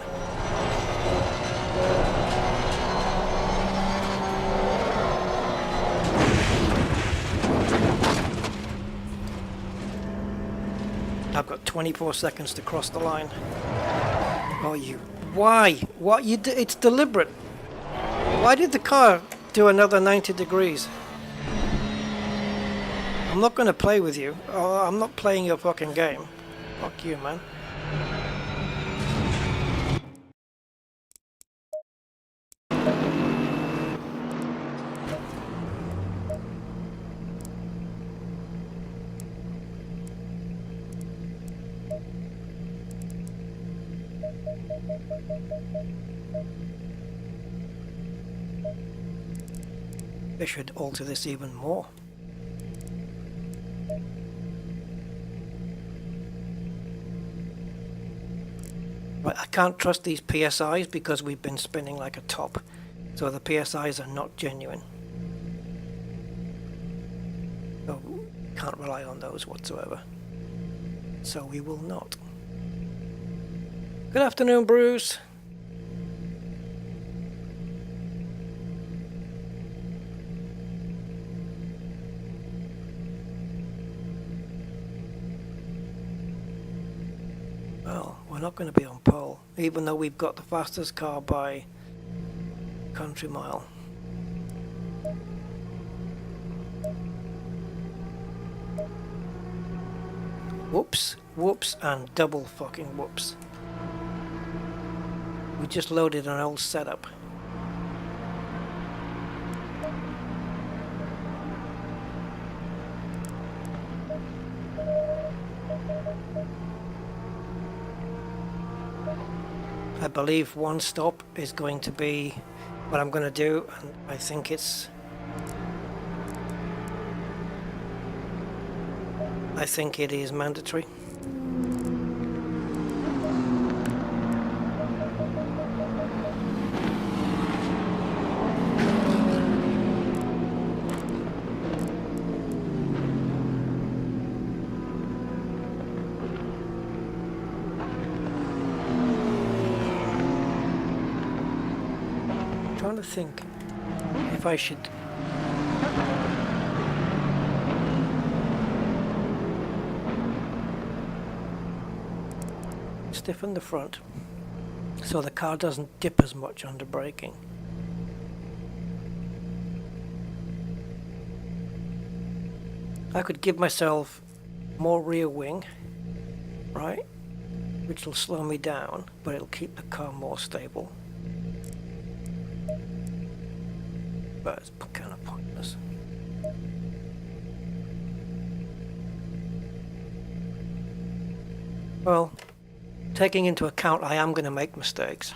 I've got 24 seconds to cross the line. Oh, you... Why? What you do? It's deliberate. Why did the car do another 90 degrees? I'm not going to play with you. Oh, I'm not playing your fucking game. Fuck you, man. They should alter this even more. Right, I can't trust these PSIs because we've been spinning like a top. So the PSIs are not genuine. So can't rely on those whatsoever. So we will not. Good afternoon, Bruce. Well, we're not going to be on pole, even though we've got the fastest car by country mile. Whoops, whoops, and double fucking whoops. We just loaded an old setup. I believe one stop is going to be what I'm going to do, and I think it is mandatory. Trying to think if I should stiffen the front so the car doesn't dip as much under braking. I could give myself more rear wing, right, which will slow me down, but it'll keep the car more stable. But it's kind of pointless. Well, taking into account I am going to make mistakes.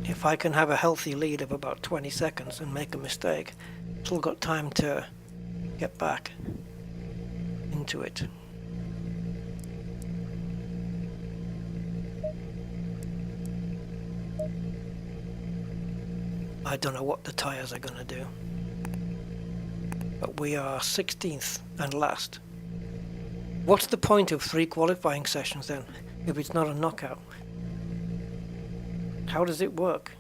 If I can have a healthy lead of about 20 seconds and make a mistake, I've still got time to get back into it. I don't know what the tyres are going to do, but we are 16th and last. What's the point of 3 qualifying sessions then, if it's not a knockout? How does it work?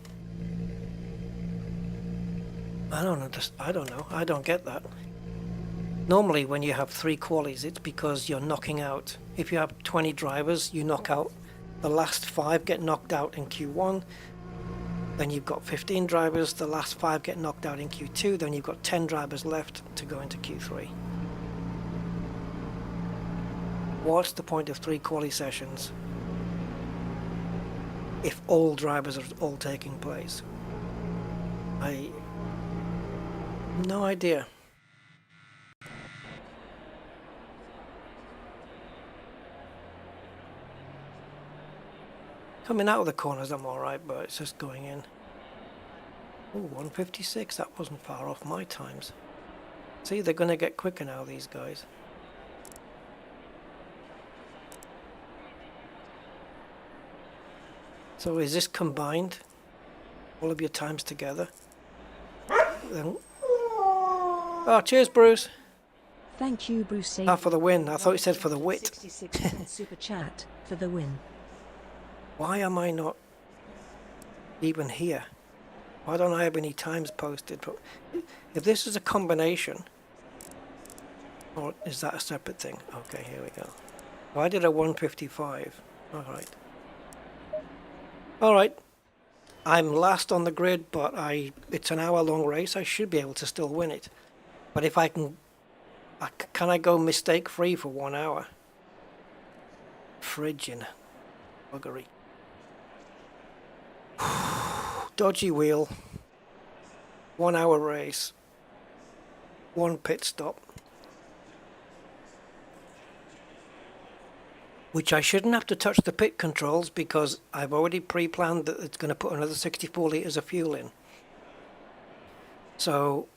I don't know. I don't get that. Normally when you have 3 qualies, it's because you're knocking out. If you have 20 drivers, you knock out the last 5 get knocked out in Q1. Then you've got 15 drivers, the last 5 get knocked out in Q2, then you've got 10 drivers left to go into Q3. What's the point of 3 quali sessions if all drivers are all taking place? I have no idea. Coming out of the corners I'm alright, but it's just going in. Oh, 156, that wasn't far off my times. See, they're going to get quicker now, these guys. So is this combined? All of your times together? Then... Oh, cheers, Bruce. Thank you, Bruce. Ah, for the win. I thought you said for the wit. 66 super chat for the win. Why am I not even here? Why don't I have any times posted? But if this is a combination, or is that a separate thing? Okay, here we go. Well, I did a 155. Alright. I'm last on the grid, but it's an hour-long race. I should be able to still win it. But if can I go mistake-free for 1 hour? Frigid buggery. Dodgy wheel. 1 hour race. 1 pit stop. Which I shouldn't have to touch the pit controls because I've already pre-planned that it's going to put another 64 litres of fuel in. So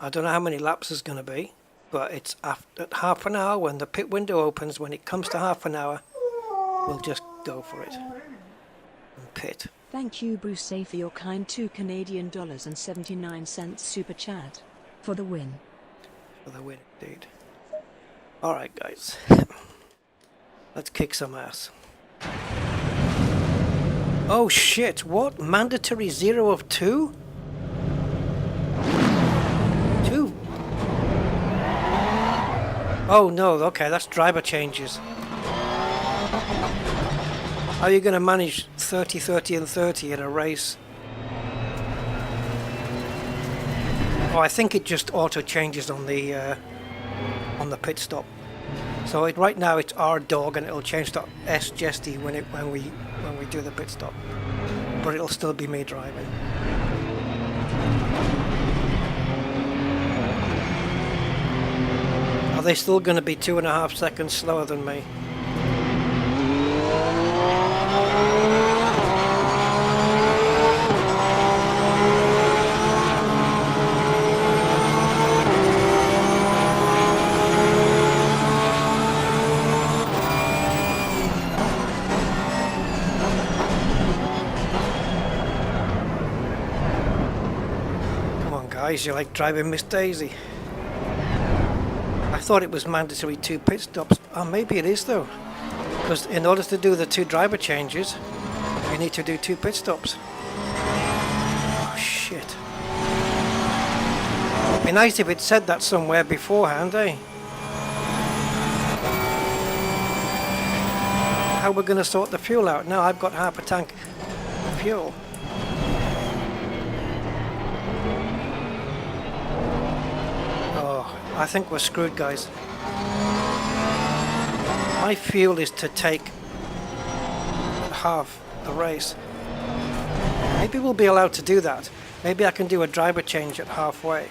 I don't know how many laps is going to be, but it's at half an hour when the pit window opens. When it comes to half an hour, we'll just go for it and pit. Thank you, Bruce, for your kind $2.79 super chat. For the win. For the win, indeed. Alright, guys. Let's kick some ass. Oh shit, what? Mandatory 0 of 2? 2? Oh no, okay, that's driver changes. How are you going to manage 30, 30 and 30 in a race? Oh, I think it just auto changes on the pit stop. So right now it's R dog and it'll change to S Jesty when we do the pit stop. But it'll still be me driving. Are they still going to be 2.5 seconds slower than me? You're like driving Miss Daisy. I thought it was mandatory 2 pit stops. Oh, maybe it is though. Because in order to do the 2 driver changes, you need to do 2 pit stops. Oh shit. It'd be nice if it said that somewhere beforehand, eh? How we're going to sort the fuel out? Now I've got half a tank of fuel. I think we're screwed, guys. My fuel is to take half the race. Maybe we'll be allowed to do that. Maybe I can do a driver change at halfway.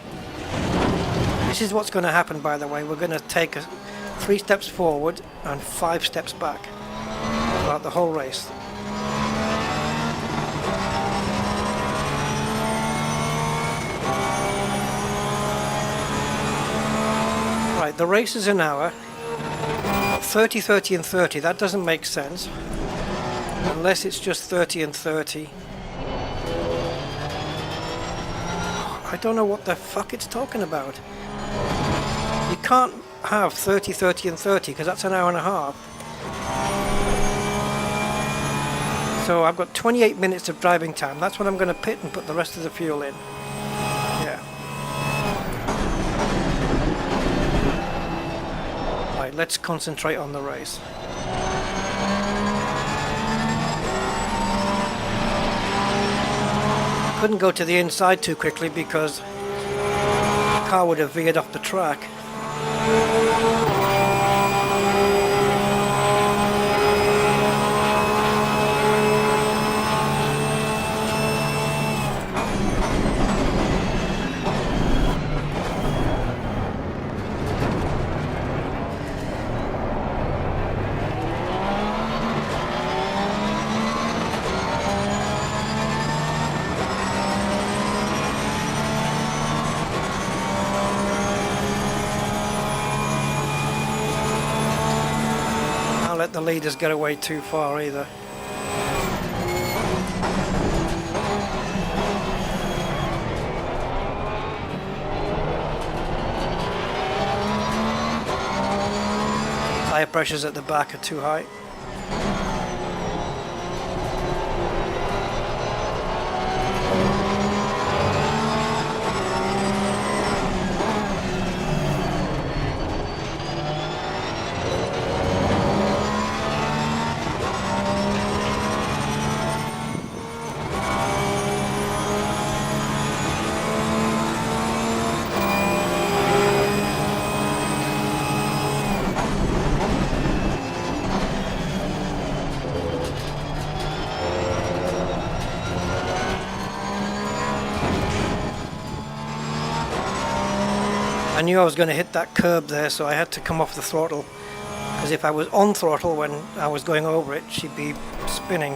This is what's going to happen, by the way. We're going to take 3 steps forward and 5 steps back throughout the whole race. Right, the race is an hour. 30, 30 and 30, that doesn't make sense. Unless it's just 30 and 30. I don't know what the fuck it's talking about. You can't have 30, 30 and 30 because that's an hour and a half. So I've got 28 minutes of driving time. That's when I'm going to pit and put the rest of the fuel in. Yeah. Right, let's concentrate on the race. Couldn't go to the inside too quickly because the car would have veered off the track. Let the leaders get away too far either. Tire pressures at the back are too high. I knew I was going to hit that curb there, so I had to come off the throttle. Because if I was on throttle when I was going over it, she'd be spinning.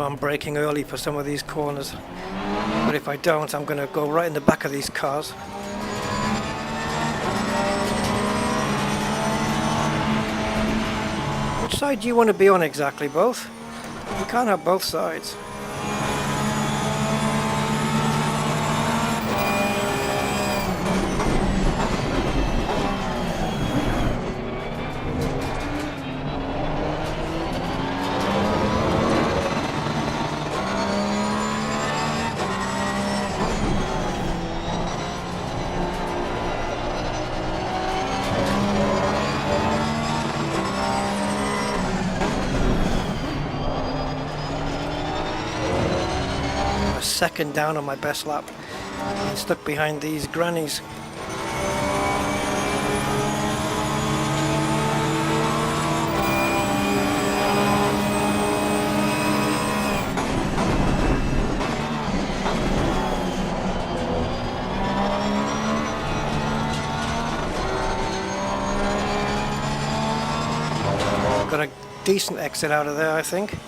I'm braking early for some of these corners, but if I don't, I'm going to go right in the back of these cars. Which side do you want to be on exactly? Both? You can't have both sides. Second down on my best lap and stuck behind these grannies. Got a decent exit out of there, I think.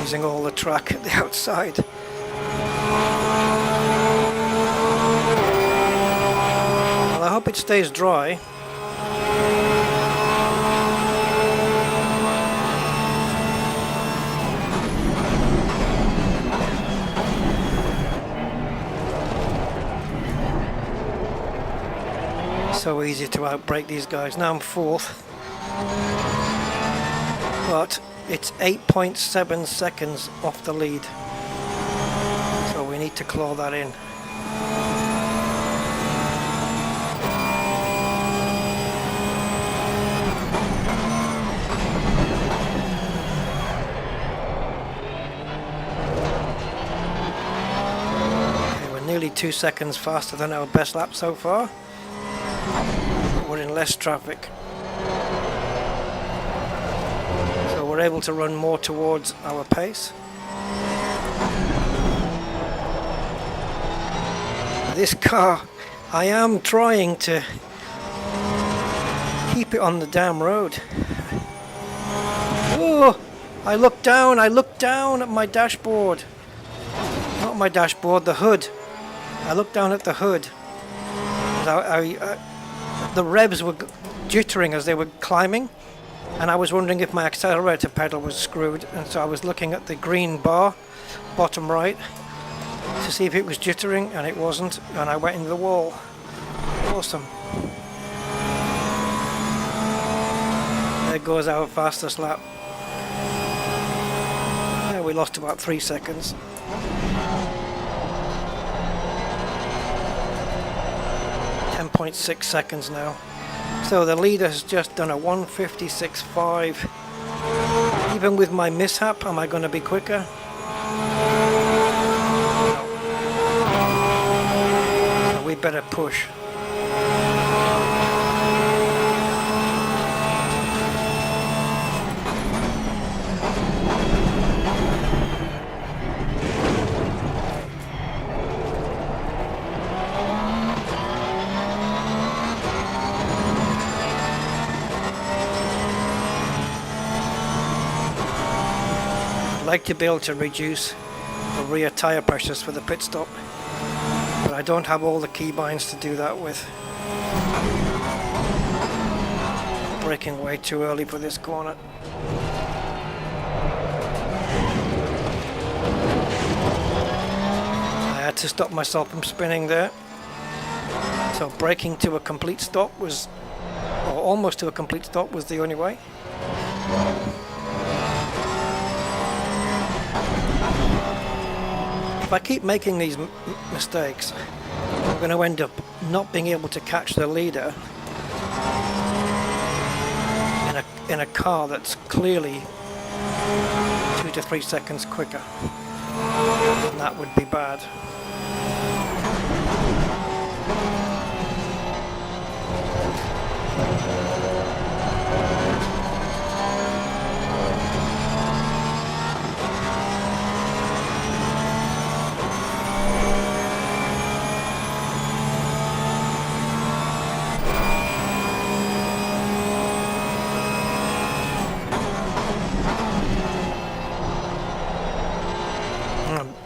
Using all the track at the outside. Well, I hope it stays dry. So easy to outbrake these guys. Now I'm fourth. But it's 8.7 seconds off the lead, so we need to claw that in. Okay, we're nearly 2 seconds faster than our best lap so far, but we're in less traffic. We're able to run more towards our pace. This car, I am trying to keep it on the damn road. Oh, I looked down at my dashboard. Not my dashboard, the hood. I looked down at the hood. The revs were jittering as they were climbing. And I was wondering if my accelerator pedal was screwed, and so I was looking at the green bar, bottom right, to see if it was jittering, and it wasn't, and I went into the wall. Awesome. There goes our fastest lap. Yeah, we lost about 3 seconds. .6 seconds now. So the leader has just done a 1:56.5. Even with my mishap, am I going to be quicker? No. We better push. I'd like to be able to reduce the rear tyre pressures for the pit stop, but I don't have all the keybinds to do that with. braking way too early for this corner. I had to stop myself from spinning there. So braking to a complete stop was, or almost to a complete stop was the only way. If I keep making these mistakes, I'm going to end up not being able to catch the leader in a car that's clearly 2 to 3 seconds quicker, and that would be bad.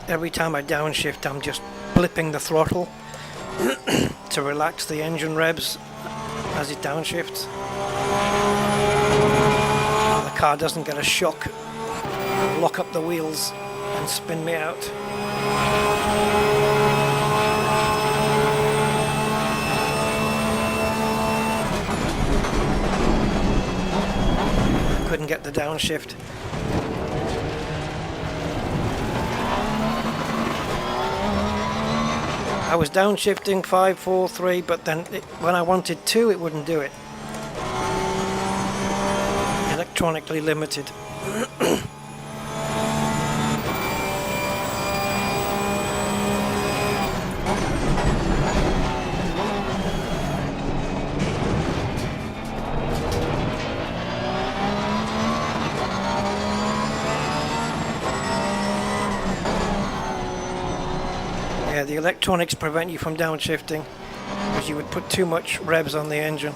Every time I downshift, I'm just blipping the throttle to relax the engine revs as it downshifts. The car doesn't get a shock, lock up the wheels and spin me out. Couldn't get the downshift. I was downshifting 5, 4, 3, but then when I wanted 2, it wouldn't do it. Electronically limited. Yeah, the electronics prevent you from downshifting because you would put too much revs on the engine.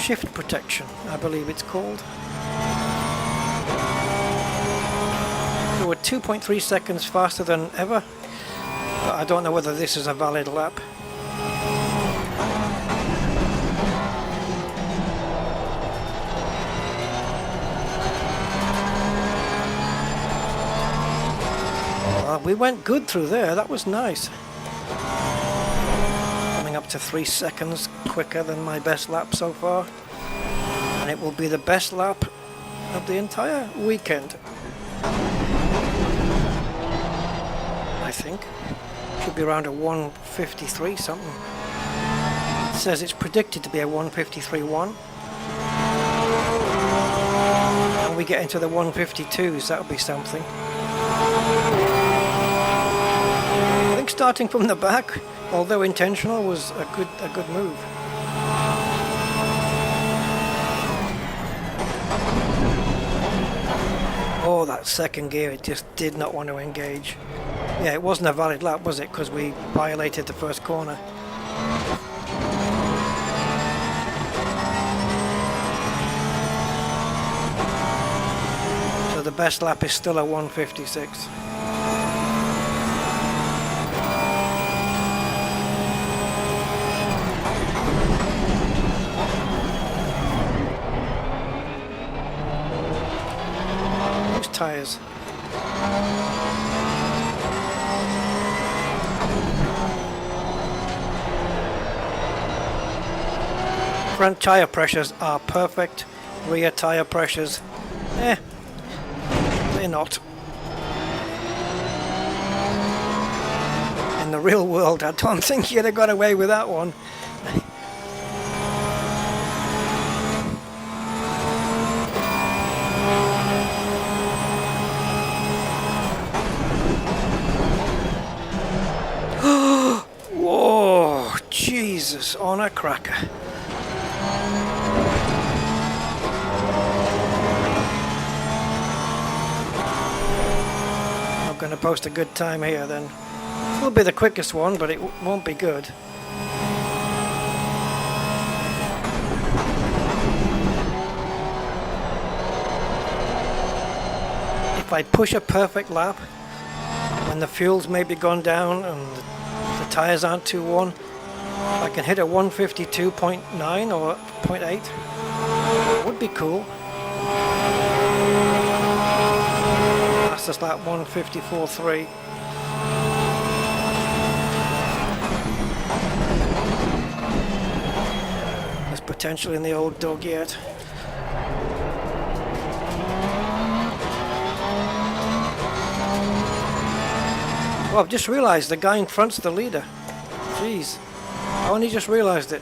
Shift protection, I believe it's called. So we're 2.3 seconds faster than ever, but I don't know whether this is a valid lap. We went good through there, that was nice. Coming up to 3 seconds quicker than my best lap so far. And it will be the best lap of the entire weekend. I think. Should be around a 153 something. It says it's predicted to be a 153.1. And we get into the 152s, that'll be something. I think starting from the back, although intentional, was a good move. Oh, that second gear, it just did not want to engage. Yeah, it wasn't a valid lap, was it? Because we violated the first corner. So the best lap is still a 156. Tires. Front tire pressures are perfect. Rear tire pressures, they're not. In the real world, I don't think you'd have got away with that one. Whoa, Jesus, on a cracker. I'm going to post a good time here then. It will be the quickest one, but it won't be good. If I push a perfect lap, when the fuel's maybe gone down and the tires aren't too worn, I can hit a 152.9 or 0.8. Would be cool. Fastest lap 154.3. There's potential in the old dog yet. Well, I've just realised the guy in front's the leader. Jeez. I only just realised it.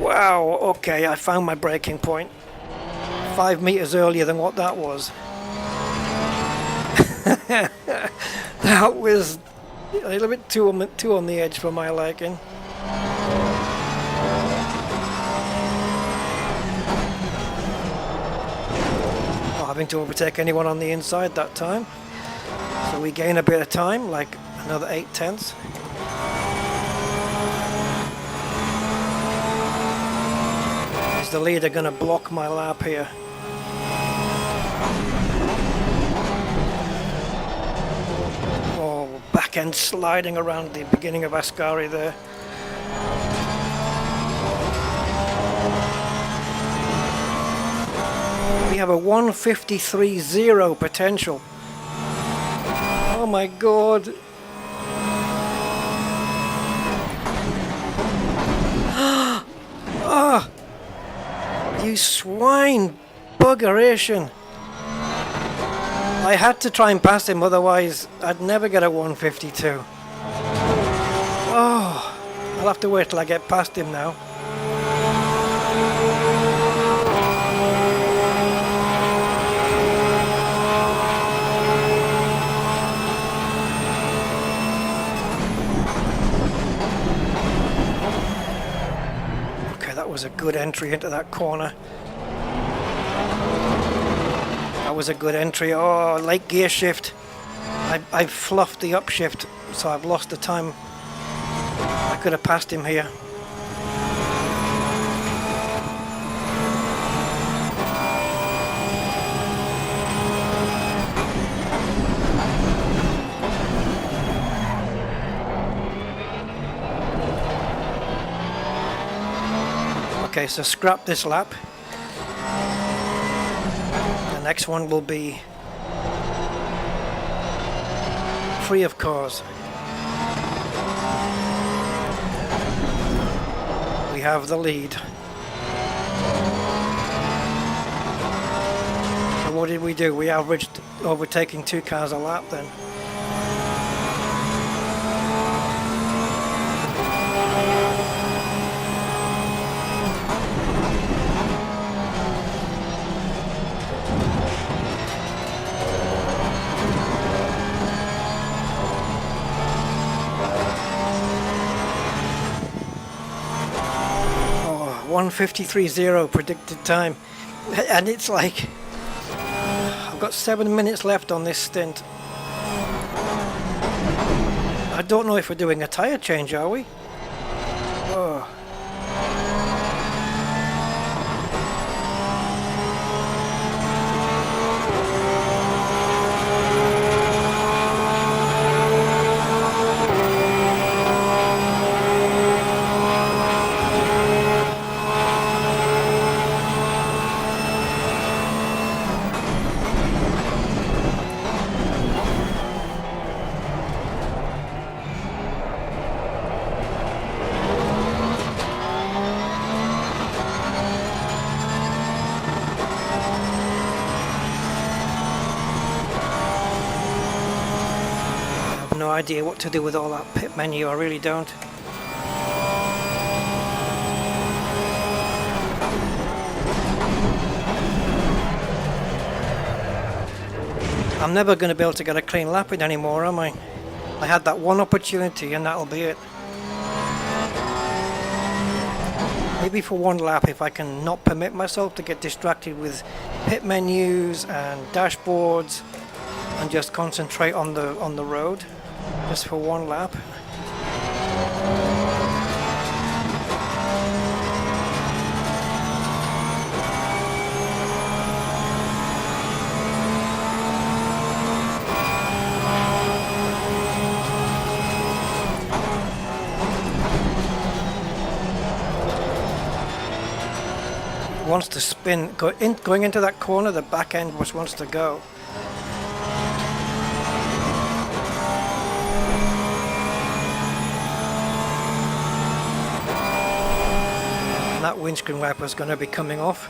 Wow, okay, I found my braking point. 5 meters earlier than what that was. That was a little bit too on the edge for my liking. Not having to overtake anyone on the inside that time. So we gain a bit of time, like another 0.8. Is the leader going to block my lap here? Oh, back end sliding around the beginning of Ascari there. We have a 153.0 potential. Oh my god. Ah, you swine buggeration. I had to try and pass him, otherwise I'd never get a 152. Oh, I'll have to wait till I get past him now. That was a good entry into that corner. That was a good entry. Oh, late gear shift. I fluffed the upshift, so I've lost the time. I could have passed him here. Okay, so scrap this lap. The next one will be free of cars. We have the lead. So what did we do? We averaged overtaking 2 cars a lap then. Oh, 153.0 predicted time, and it's like I've got 7 minutes left on this stint. I don't know if we're doing a tyre change, are we? Oh. No idea what to do with all that pit menu, I really don't. I'm never going to be able to get a clean lap in anymore, am I? I had that one opportunity and that'll be it. Maybe for one lap, if I can not permit myself to get distracted with pit menus and dashboards and just concentrate on the road. Just for one lap. wants to spin. Going into that corner, the back end just wants to go. And that windscreen wiper is going to be coming off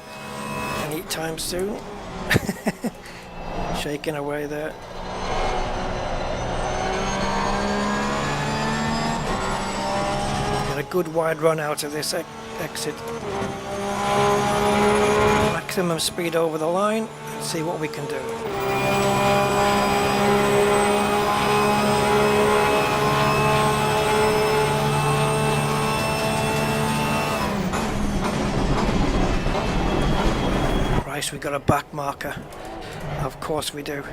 anytime soon. Shaking away there. Get a good wide run out of this exit. Maximum speed over the line. Let's see what we can do. Christ, we got a back marker. Of course we do.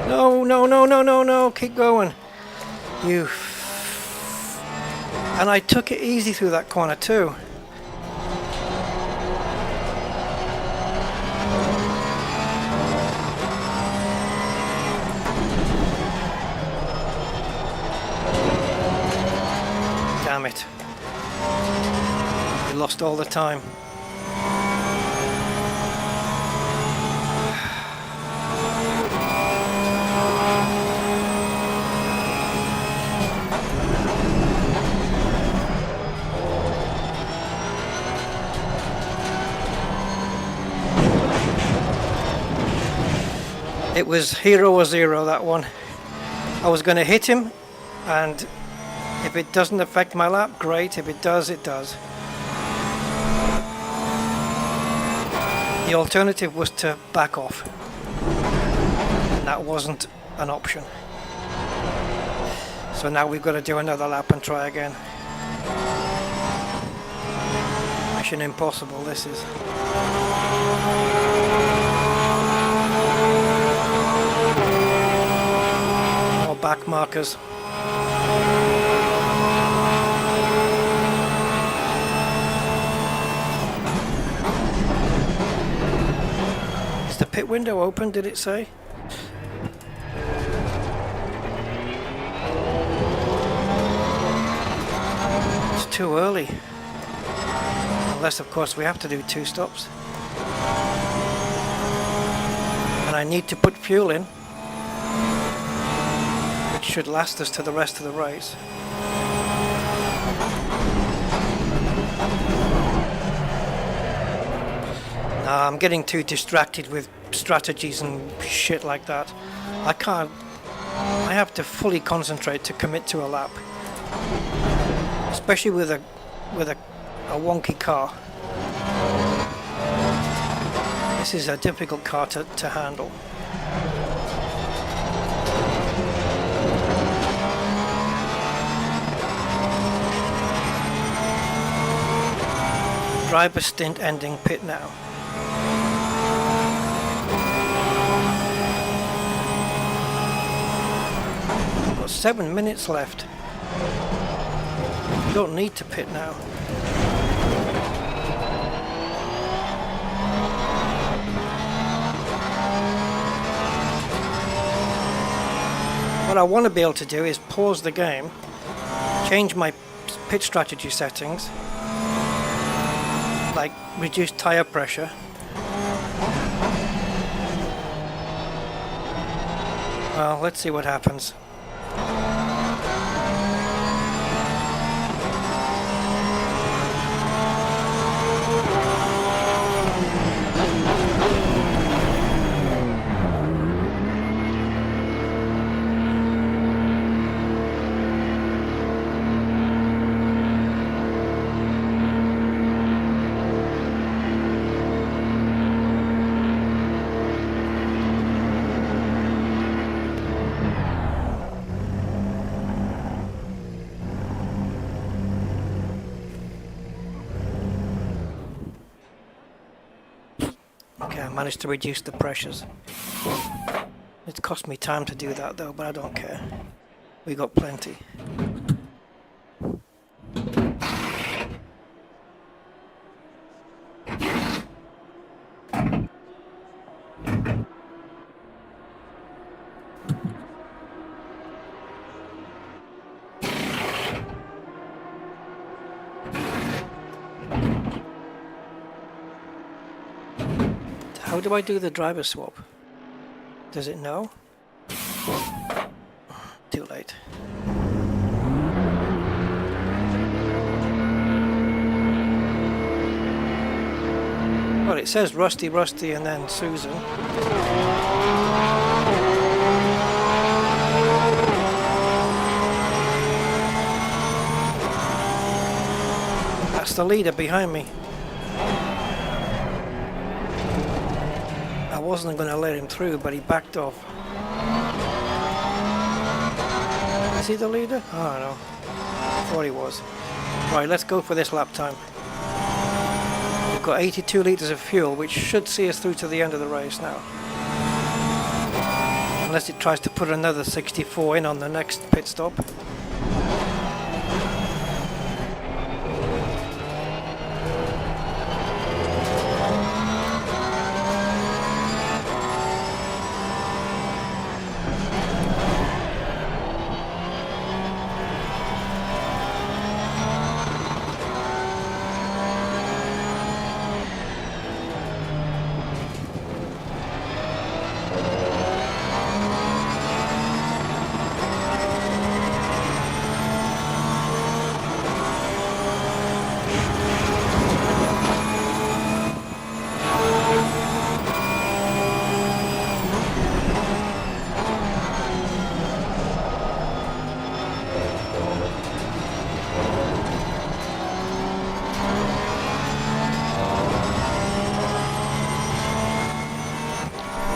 No, no, no, no, no, no, keep going. You... And I took it easy through that corner too. Damn it. We lost all the time. It was hero or zero, that one. I was going to hit him, and if it doesn't affect my lap, great. If it does, it does. The alternative was to back off, and that wasn't an option. So now we've got to do another lap and try again. Mission impossible, this is. Back markers. Is the pit window open, did it say? It's too early. Unless, of course, we have to do 2 stops. And I need to put fuel in. Should last us to the rest of the race. Nah, I'm getting too distracted with strategies and shit like that. I can't. I have to fully concentrate to commit to a lap, especially with a wonky car. This is a difficult car to handle. Driver stint ending, pit now. Got 7 minutes left. You don't need to pit now. What I want to be able to do is pause the game, change my pit strategy settings, like reduce tire pressure. Well, let's see what happens. Okay, I managed to reduce the pressures. It cost me time to do that though, but I don't care. We got plenty. How do I do the driver swap? Does it know? Too late. Well, it says Rusty, Rusty, and then Susan. That's the leader behind me. I wasn't going to let him through, but he backed off. Is he the leader? Oh, I don't know. I thought he was. Right, let's go for this lap time. We've got 82 litres of fuel, which should see us through to the end of the race now. Unless it tries to put another 64 in on the next pit stop.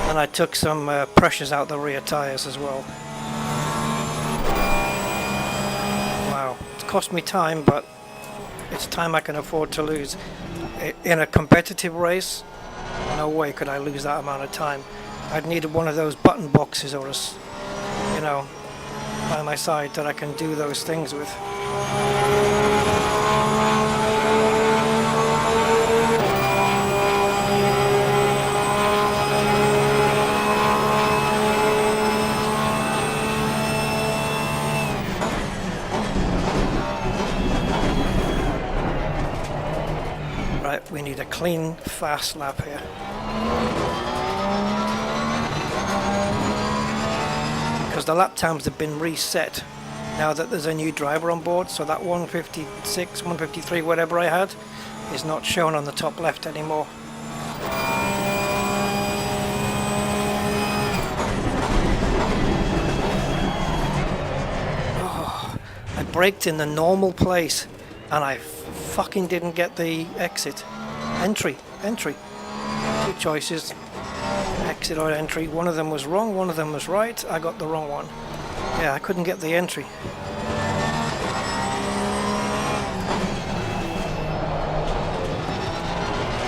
And I took some pressures out the rear tyres as well. Wow, it's cost me time, but it's time I can afford to lose. In a competitive race, no way could I lose that amount of time. I'd need one of those button boxes or you know, by my side that I can do those things with. We need a clean, fast lap here. Because the lap times have been reset now that there's a new driver on board, so that 156, 153, whatever I had, is not shown on the top left anymore. Oh, I braked in the normal place and I fucking didn't get the exit. Entry. Two choices. Exit or entry. One of them was wrong, one of them was right. I got the wrong one. Yeah, I couldn't get the entry.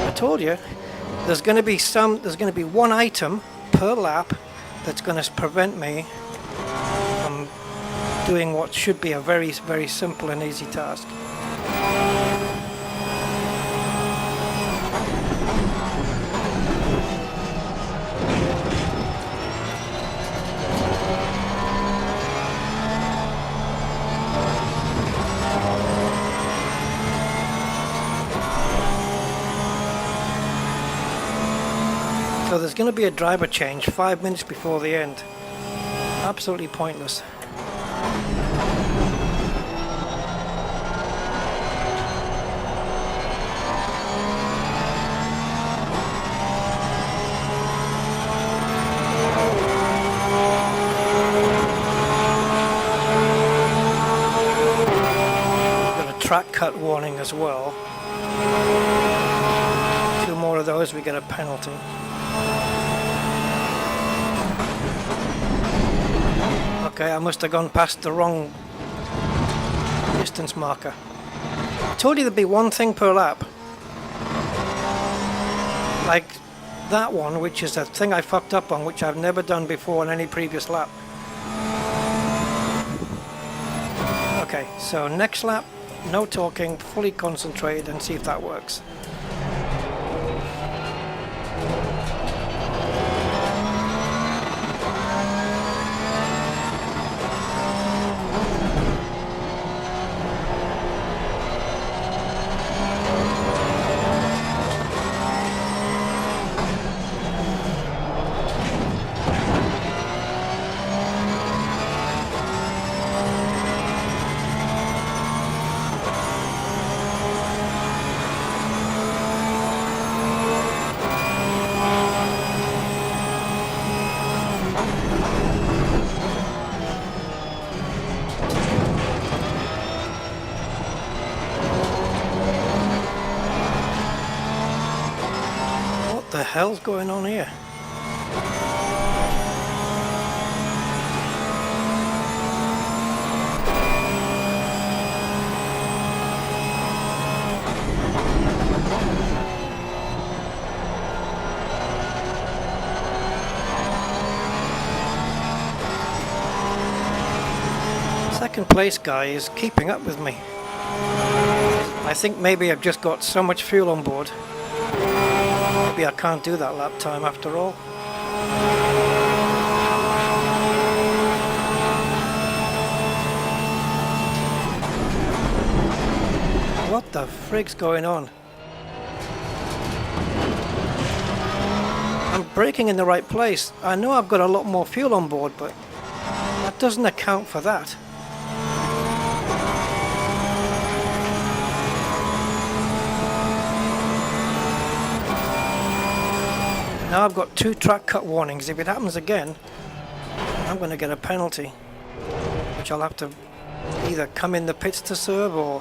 I told you, there's going to be one item per lap that's going to prevent me from doing what should be a very, very simple and easy task. So there's going to be a driver change 5 minutes before the end. Absolutely pointless. Got a track cut warning as well. 2 more of those, we get a penalty. Okay, I must have gone past the wrong distance marker. I told you there'd be one thing per lap. Like that one, which is a thing I fucked up on, which I've never done before on any previous lap. Okay, so next lap, no talking, fully concentrated, and see if that works. What the hell's going on here? Second place guy is keeping up with me. I think maybe I've just got so much fuel on board. Maybe I can't do that lap time after all. What the frig's going on? I'm braking in the right place. I know I've got a lot more fuel on board, but that doesn't account for that. Now I've got 2 track cut warnings. If it happens again, I'm going to get a penalty, which I'll have to either come in the pits to serve or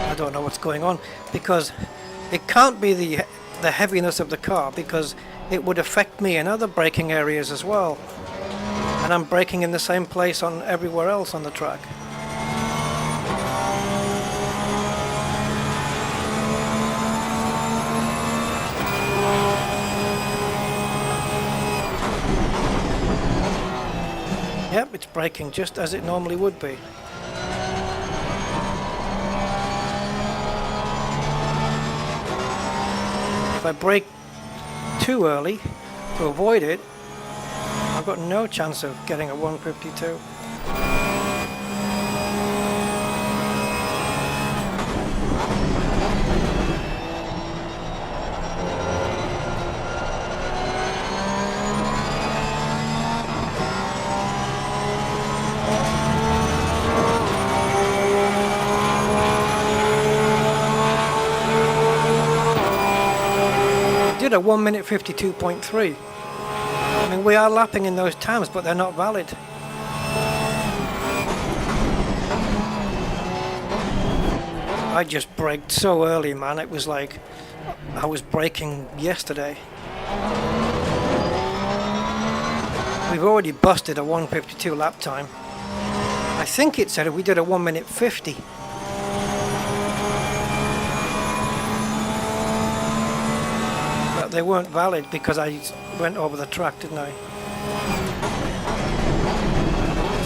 I don't know what's going on, because it can't be the heaviness of the car, because it would affect me in other braking areas as well, and I'm braking in the same place on everywhere else on the track. Yep, it's braking just as it normally would be. If I brake too early to avoid it, I've got no chance of getting a 152. A 1 minute 52.3. I mean, we are lapping in those times, but they're not valid. I just braked so early, man. It was like I was braking yesterday. We've already busted a 152 lap time. I think it said we did a 1 minute 50. They weren't valid because I went over the track, didn't I?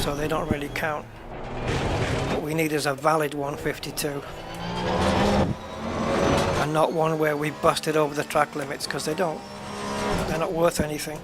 So they don't really count. What we need is a valid 152. And not one where we busted over the track limits, because they don't. They're not worth anything.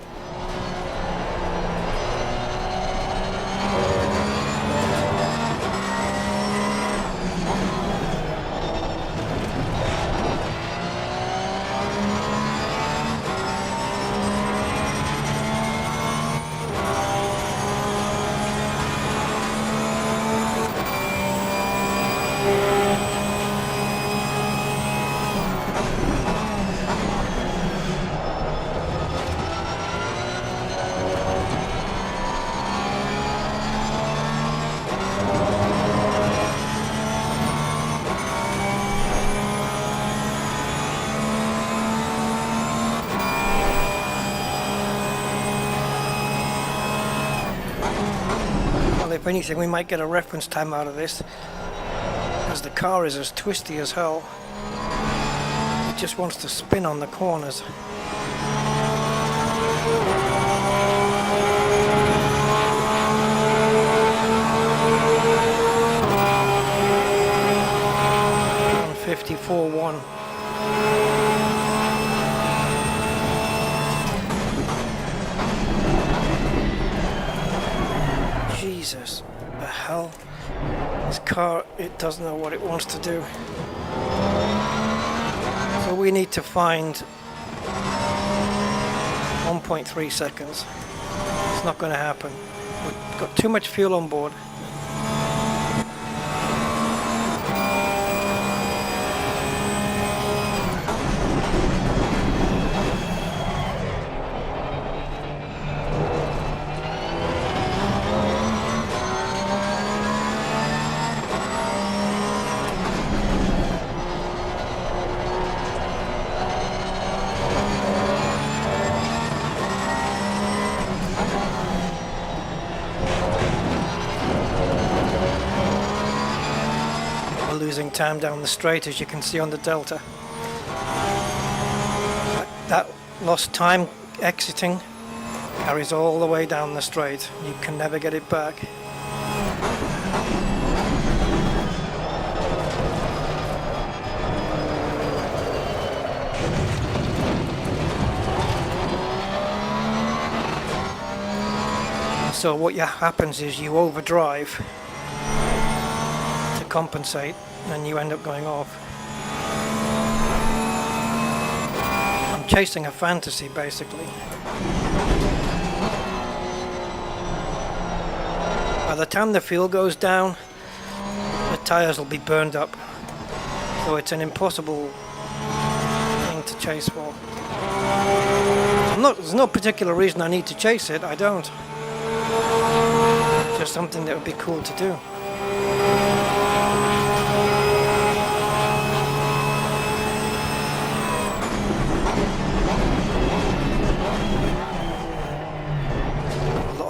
if anything, we might get a reference time out of this, because the car is as twisty as hell. It just wants to spin on the corners. On 54.1. Jesus, the hell? This car, it doesn't know what it wants to do. So we need to find 1.3 seconds. It's not going to happen. We've got too much fuel on board. Losing time down the straight, as you can see on the delta. That lost time exiting carries all the way down the straight. You can never get it back. So what happens is you overdrive to compensate, and you end up going off. I'm chasing a fantasy, basically. By the time the fuel goes down, the tires will be burned up. So it's an impossible thing to chase for. There's no particular reason I need to chase it, I don't. Just something that would be cool to do.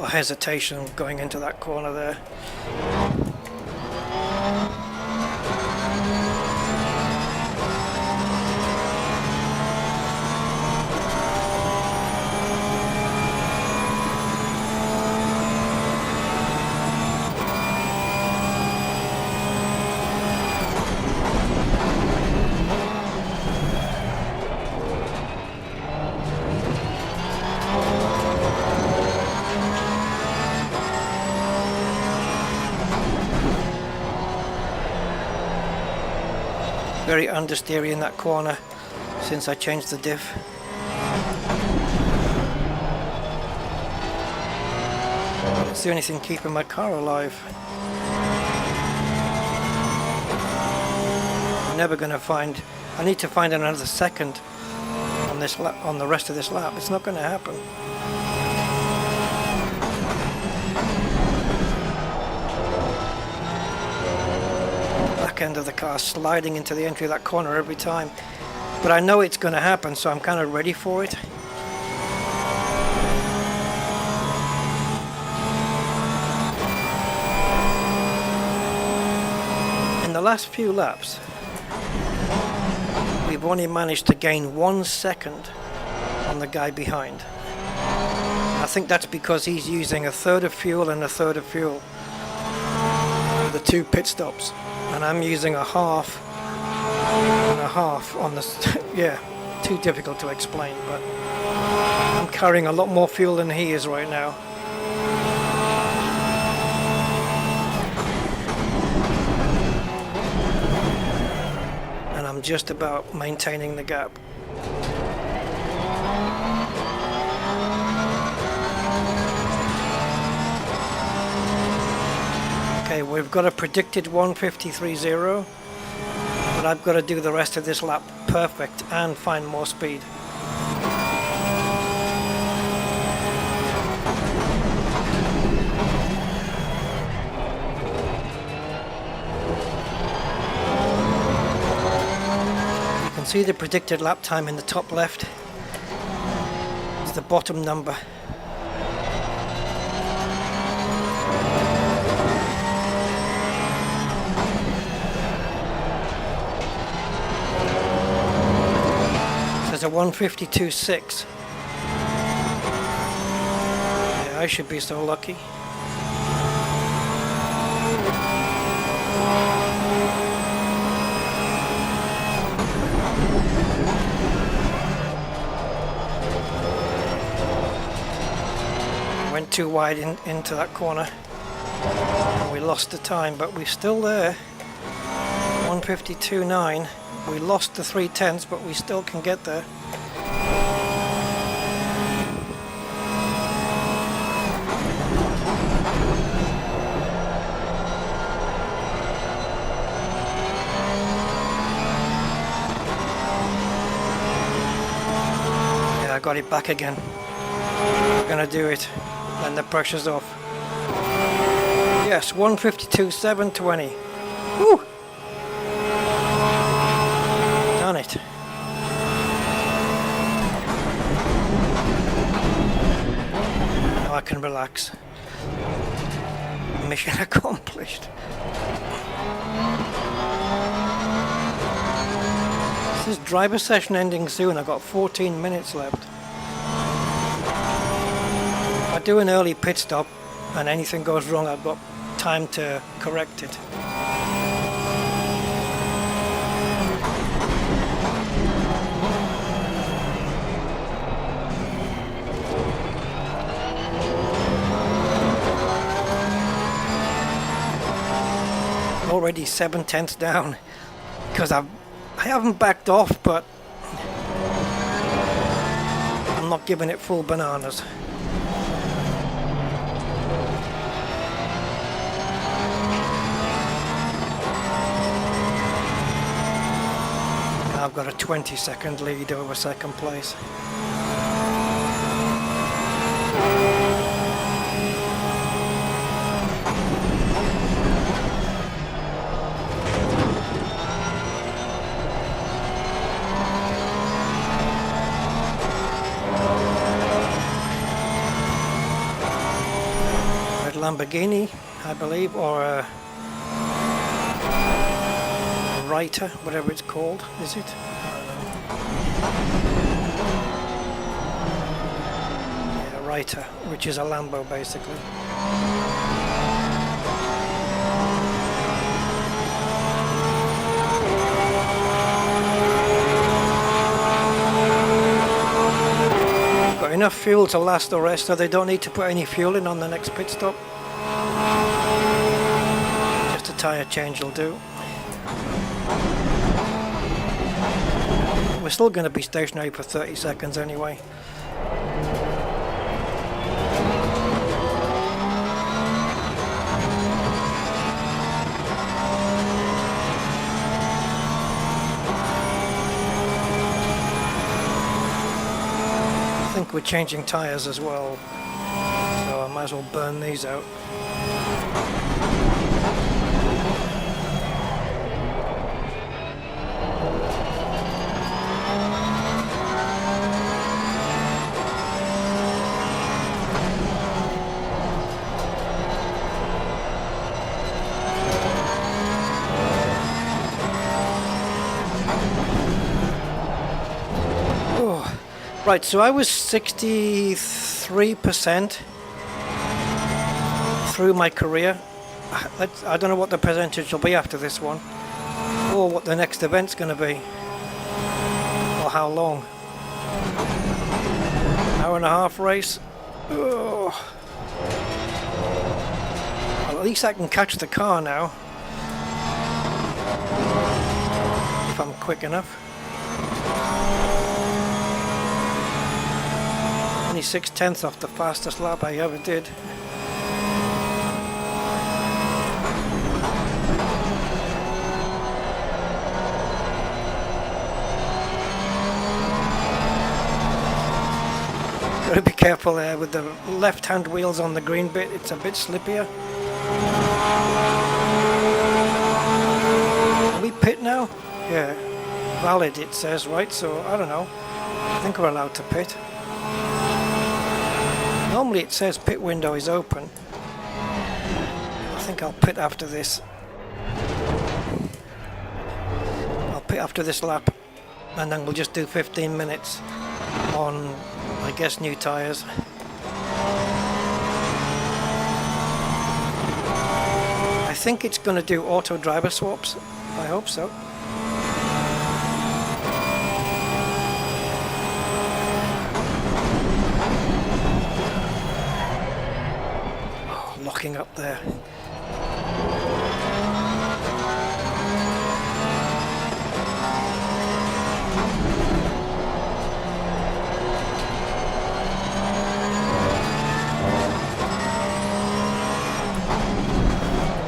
Hesitation going into that corner there. Very understeery in that corner since I changed the diff. It's the only thing keeping my car alive. I'm never going to find. I need to find another second on this lap, on the rest of this lap. It's not going to happen. End of the car sliding into the entry of that corner every time, but I know it's going to happen, so I'm kind of ready for it. In the last few laps, we've only managed to gain 1 second on the guy behind. I think that's because he's using a third of fuel and a third of fuel for the 2 pit stops. And I'm using a half and a half on the, yeah, too difficult to explain, but I'm carrying a lot more fuel than he is right now. And I'm just about maintaining the gap. Okay, we've got a predicted 153.0, but I've got to do the rest of this lap perfect and find more speed. You can see the predicted lap time in the top left. It's the bottom number. was a 152.6. Yeah, I should be so lucky. Went too wide into that corner. We lost the time, but we're still there. 152.9. We lost the 3/10, but we still can get there. Yeah, I got it back again. We're gonna do it. And the pressure's off. Yes, 152.720. Woo! Done it. Now I can relax. Mission accomplished. This is driver session ending soon. I've got 14 minutes left. If I do an early pit stop and anything goes wrong, I've got time to correct it. Already 7/10 down because I haven't backed off, but I'm not giving it full bananas. I've got a 20-second lead over second place. Red Lamborghini, I believe, or a Writer, whatever it's called, is it? Yeah, Writer, which is a Lambo basically. Got enough fuel to last the rest, so they don't need to put any fuel in on the next pit stop. Just a tyre change will do. We're still going to be stationary for 30 seconds anyway. I think we're changing tyres as well, so I might as well burn these out. Right, so I was 63% through my career. I don't know what the percentage will be after this one, or what the next event's going to be, or how long. Hour and a half race. Oh. Well, at least I can catch the car now, if I'm quick enough. Only 6/10 off the fastest lap I ever did. Gotta be careful there with the left-hand wheels on the green bit, it's a bit slippier. Can we pit now? Yeah, valid it says, right? So I don't know. I think we're allowed to pit. Normally it says pit window is open. I think I'll pit after this. I'll pit after this lap. and then we'll just do 15 minutes on, I guess, new tyres. I think it's going to do auto driver swaps. I hope so. Oh, locking up there.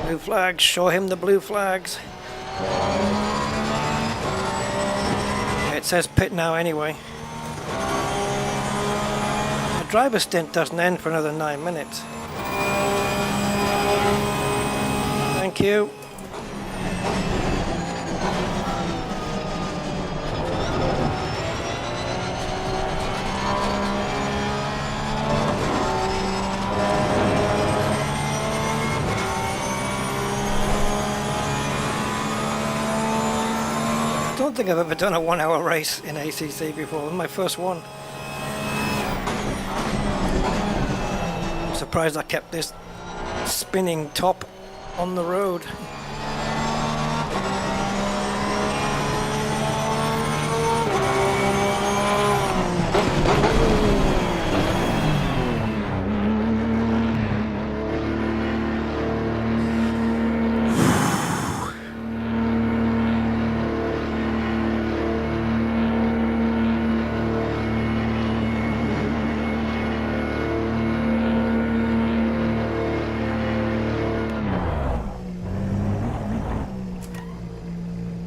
Blue flags, show him the blue flags. It says pit now anyway. The driver stint doesn't end for another 9 minutes. Thank you. I don't think I've ever done a 1 hour race in ACC before. It was my first one. I'm surprised I kept this spinning top on the road.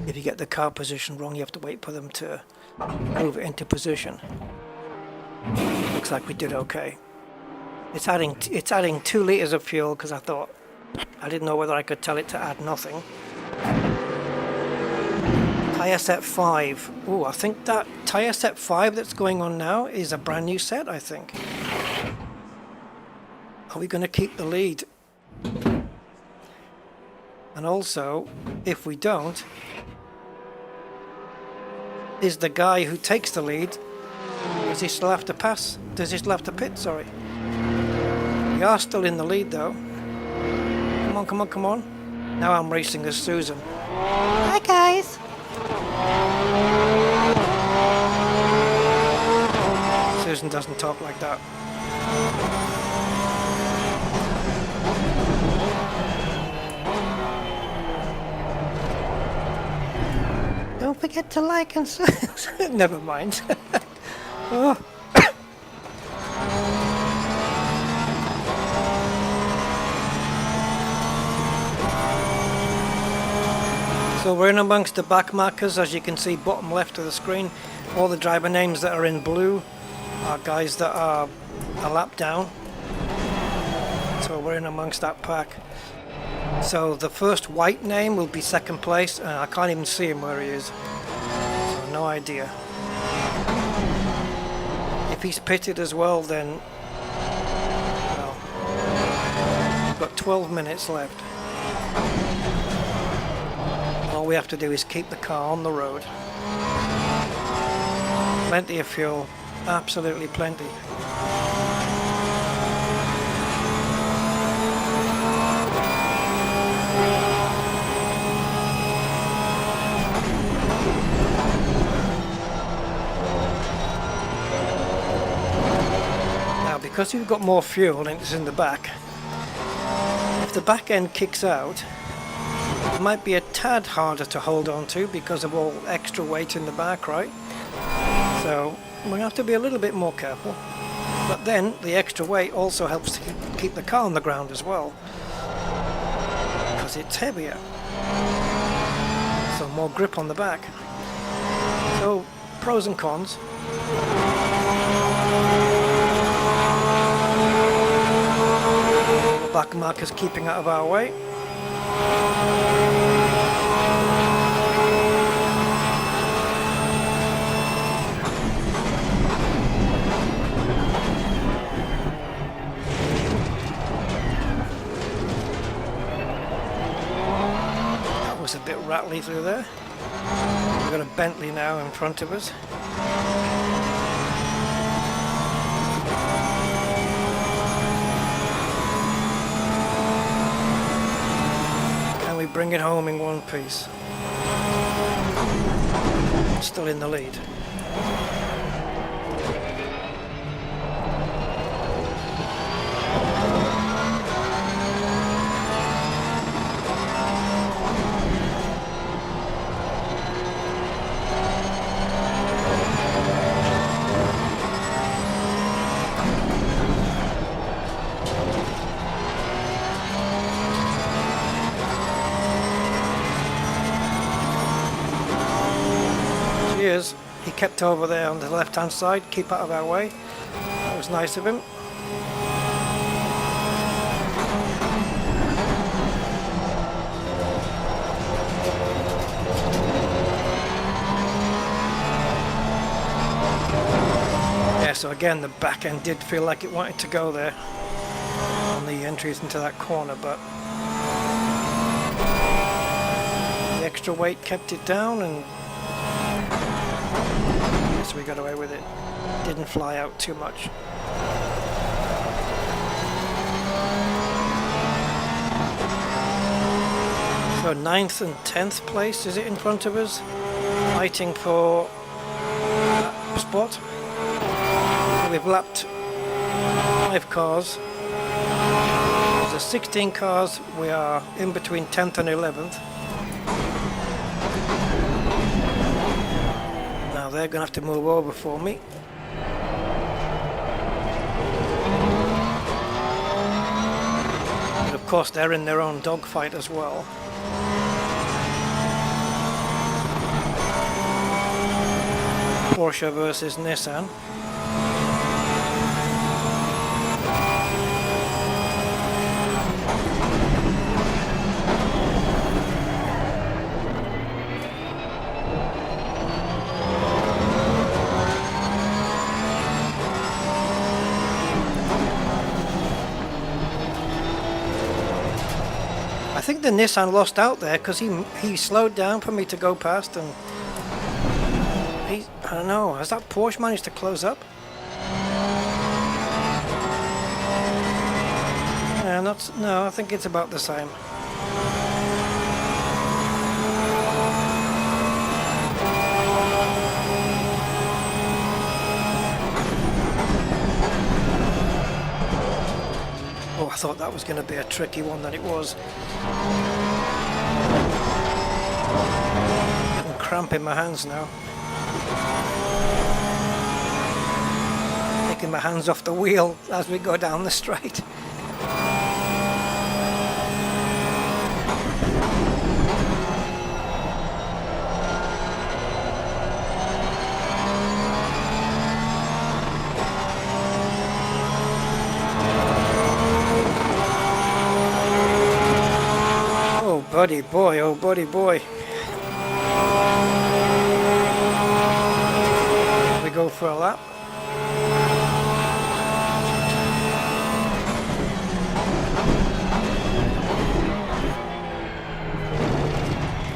If you get the car position wrong, you have to wait for them to move it into position. Looks like we did okay. It's adding 2 liters of fuel because I didn't know whether I could tell it to add nothing. Tyre set 5. Oh, I think that tyre set 5 that's going on now is a brand new set, I think. Are we going to keep the lead? And also, if we don't, is the guy who takes the lead, does he still have to pass? Does he still have to pit? Sorry. We are still in the lead though. Come on, come on, come on. Now I'm racing as Susan. Hi guys! Susan doesn't talk like that. Don't forget to like and never mind. Oh. So we're in amongst the back markers, as you can see bottom left of the screen. All the driver names that are in blue are guys that are a lap down. So we're in amongst that pack. So the first white name will be second place, and I can't even see him where he is. So no idea. If he's pitted as well, then well, we've got 12 minutes left. All we have to do is keep the car on the road. Plenty of fuel, absolutely plenty. Because you've got more fuel and it's in the back, if the back end kicks out, it might be a tad harder to hold on to because of all extra weight in the back, right? So we have to be a little bit more careful. But then the extra weight also helps to keep the car on the ground as well, because it's heavier. So more grip on the back. So pros and cons. Back markers keeping out of our way. That was a bit rattly through there. We're got a Bentley now in front of us. Can we bring it home in one piece? Still in the lead. He kept over there on the left hand side, keep out of our way. That was nice of him. Yeah, so again the back end did feel like it wanted to go there on the entries into that corner, but the extra weight kept it down, and so we got away with it. Didn't fly out too much. So 9th and 10th place is it in front of us, fighting for spot. So we've lapped 5 cars. There's 16 cars. We are in between 10th and 11th. They're going to have to move over for me. But of course they're in their own dogfight as well. Porsche versus Nissan. I think the Nissan lost out there because he slowed down for me to go past, and I don't know, has that Porsche managed to close up? No, I think it's about the same. Oh, I thought that was going to be a tricky one, that it was. Getting cramp in my hands now. Taking my hands off the wheel as we go down the straight. Buddy boy, oh buddy boy. We go for a lap.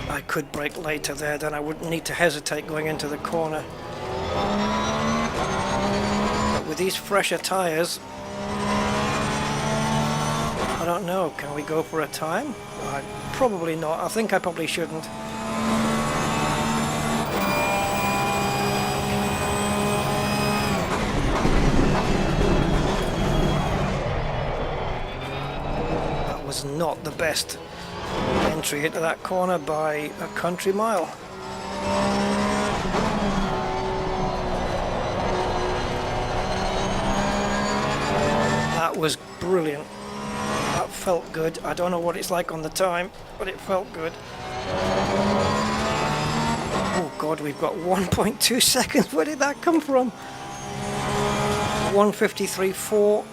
I could brake later there, then I wouldn't need to hesitate going into the corner. But with these fresher tyres, I don't know, can we go for a time? Probably not. I think I probably shouldn't. That was not the best entry into that corner by a country mile. That was brilliant. That felt good. I don't know what it's like on the time, but it felt good. Oh god, we've got 1.2 seconds. Where did that come from? 1:53.4.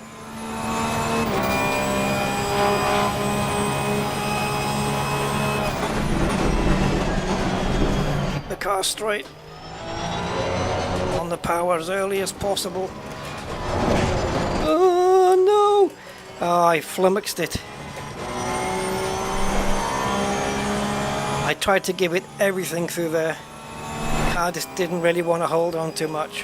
Keep the car straight. On the power as early as possible. Oh no! Oh, I flummoxed it. I tried to give it everything through there. I just didn't really want to hold on too much.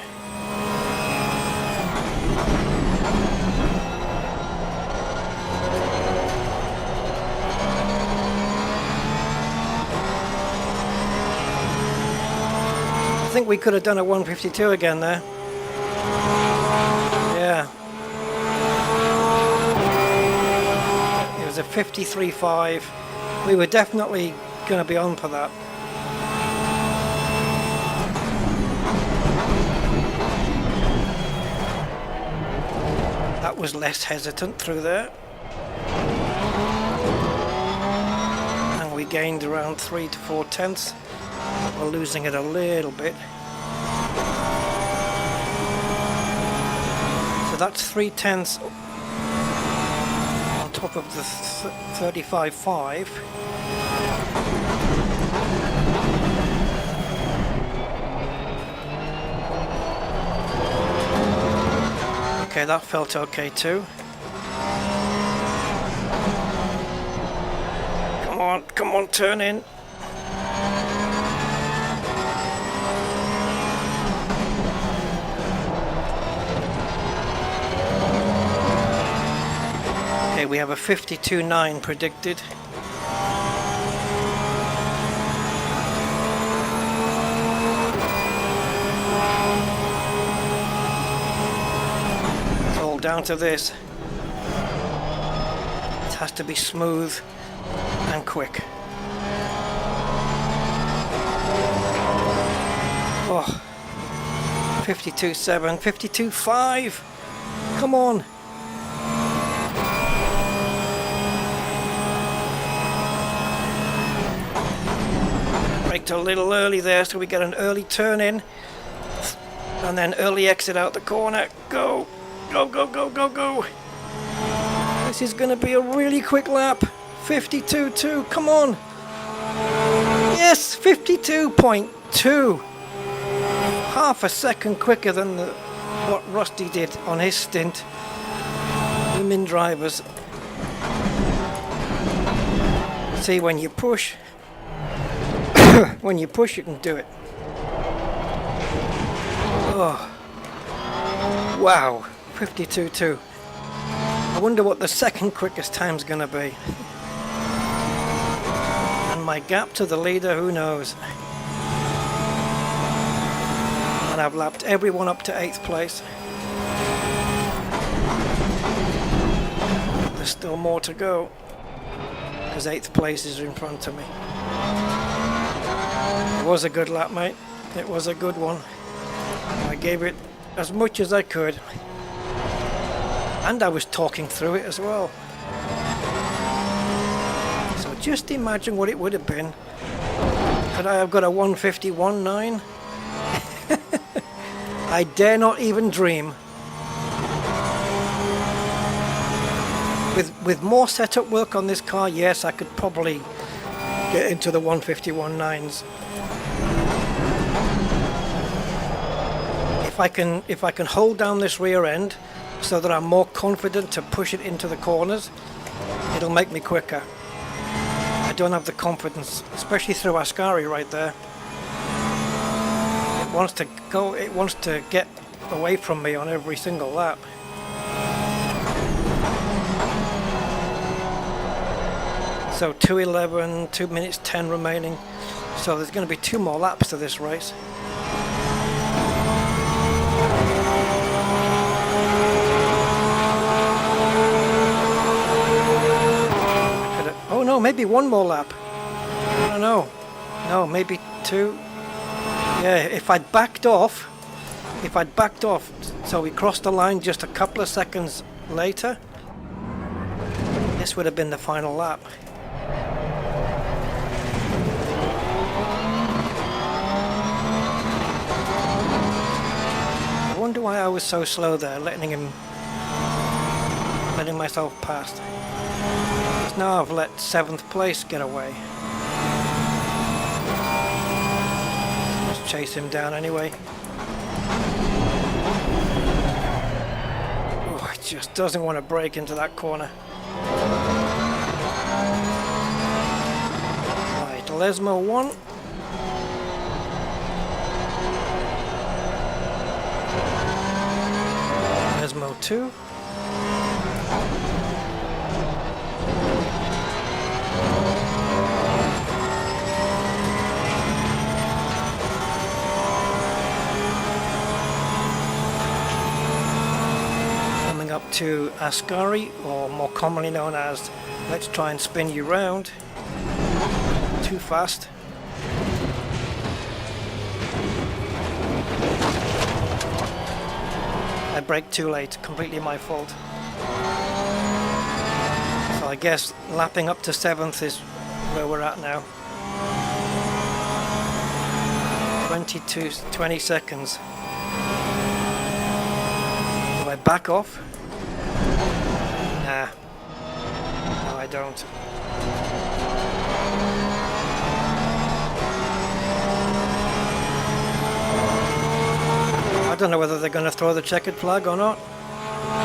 I think we could have done a 152 again there. Yeah. It was a 53.5. We were definitely going to be on for that. That was less hesitant through there. And we gained around 3 to 4 tenths. We're losing it a little bit. So that's 3 tenths on top of the 35.5. Okay, that felt okay too. Come on, turn in. Okay, we have a 52.9 predicted. Down to this. It has to be smooth and quick. Oh, 52.7, 52.5. Come on. Braked a little early there, so we get an early turn in and then early exit out the corner. Go. Go, go, go, go, go. This is going to be a really quick lap. 52.2, come on. Yes, 52.2. Half a second quicker than what Rusty did on his stint. Women drivers. See, when you push, you can do it. Oh. Wow. 52.2. I wonder what the second quickest time's gonna be. And my gap to the leader, who knows? And I've lapped everyone up to 8th place. There's still more to go, because 8th place is in front of me. It was a good lap, mate. It was a good one. I gave it as much as I could. And I was talking through it as well. So just imagine what it would have been. Could I have got a 151.9? I dare not even dream. With more setup work on this car, yes, I could probably get into the 151.9s. If I can hold down this rear end so that I'm more confident to push it into the corners, it'll make me quicker. I don't have the confidence, especially through Ascari right there. It wants to go, it wants to get away from me on every single lap. So 2:11, 2 minutes 10 remaining. So there's going to be 2 more laps to this race. Oh no, maybe 1 more lap. I don't know. No, maybe 2. Yeah, if I'd backed off, so we crossed the line just a couple of seconds later, this would have been the final lap. I wonder why I was so slow there, letting myself pass. Because now I've let 7th place get away. Let's chase him down anyway. Oh, it just doesn't want to break into that corner. Right, Lesmo 1. There's mode 2. Coming up to Ascari, or more commonly known as let's try and spin you round. Too fast. I braked too late, completely my fault. So I guess lapping up to 7th is where we're at now. 20 seconds. Do I back off? Nah. No, I don't. I don't know whether they're going to throw the checkered flag or not.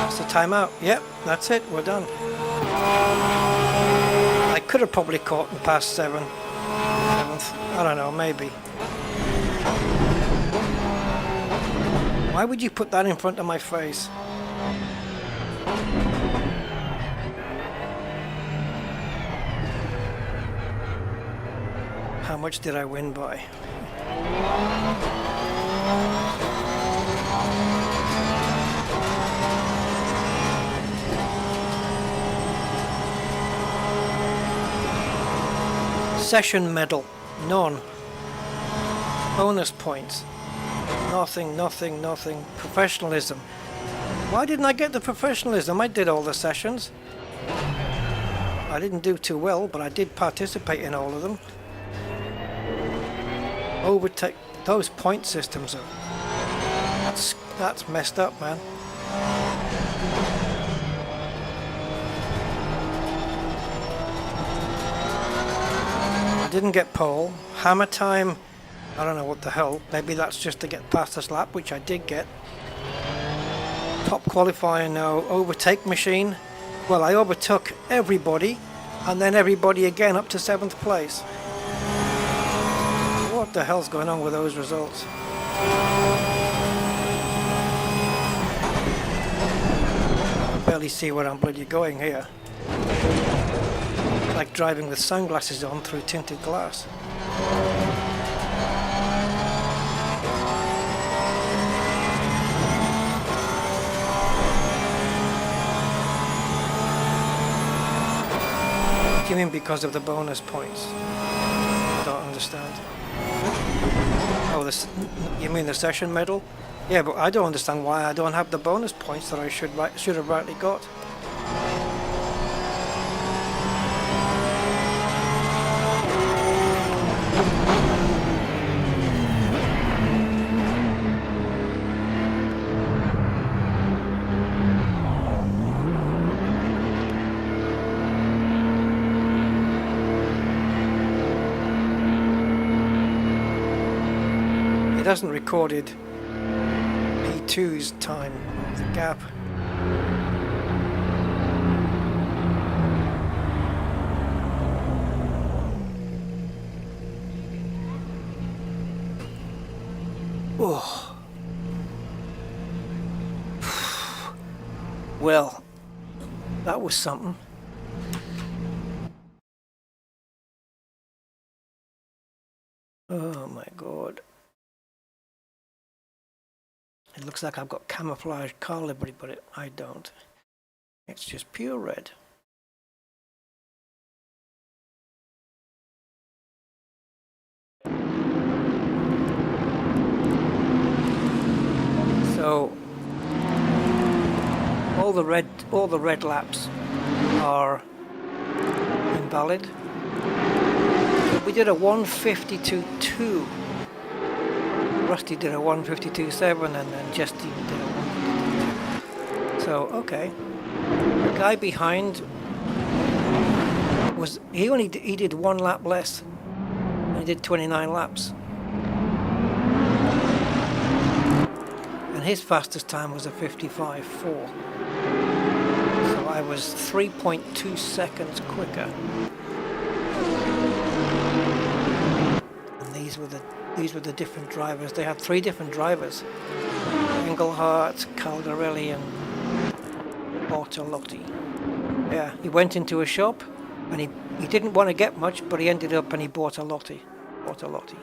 It's a timeout. Yep, that's it. We're done. I could have probably caught and passed 7th. I don't know, maybe. Why would you put that in front of my face? How much did I win by? Session medal, none. Bonus points, nothing. Professionalism. Why didn't I get the professionalism? I did all the sessions. I didn't do too well, but I did participate in all of them. Overtake, those point systems are, that's messed up, man. I didn't get pole. Hammer time, I don't know what the hell. Maybe that's just to get past this lap, which I did get. Top qualifier, no. Overtake machine. Well, I overtook everybody, and then everybody again up to 7th place. What the hell's going on with those results? I barely see where I'm bloody going here. Like driving with sunglasses on through tinted glass. What do you mean because of the bonus points? I don't understand. Oh, you mean the session medal? Yeah, but I don't understand why I don't have the bonus points that I should have rightly got. It hasn't recorded P2's time, the gap. Oh. Well, that was something. Oh my god. It looks like I've got camouflage car livery, but I don't. It's just pure red. So all the red laps are invalid. We did a 152.2. Rusty did a 152.7, and then Justy did a 152.2. So okay, the guy behind he did 1 lap less. He did 29 laps, and his fastest time was a 55.4. So I was 3.2 seconds quicker. And these were the different drivers. They had 3 different drivers: Engelhardt, Caldarelli, and Bortolotti. Yeah, he went into a shop and he didn't want to get much, but he ended up and he bought a Lotti. Bortolotti.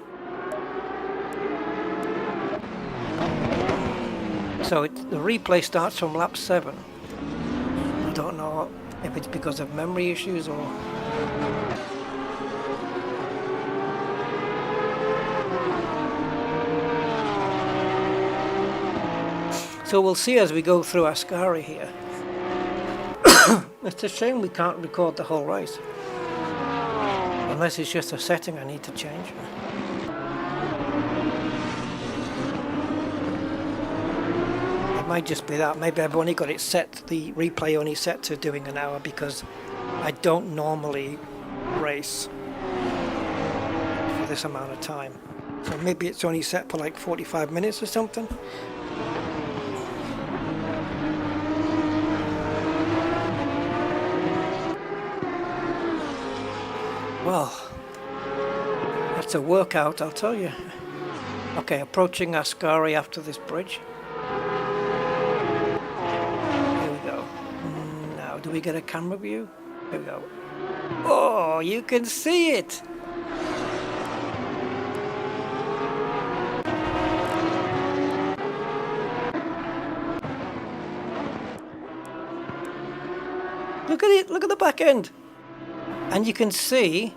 So the replay starts from lap 7. I don't know if it's because of memory issues or... So we'll see as we go through Ascari here. It's a shame we can't record the whole race. Unless it's just a setting I need to change. It might just be that. Maybe I've only got it set, the replay only set to doing an hour because I don't normally race for this amount of time. So maybe it's only set for like 45 minutes or something. Well, that's a workout, I'll tell you. Okay, approaching Ascari after this bridge. Here we go. Now, do we get a camera view? Here we go. Oh, you can see it! Look at it, look at the back end! And you can see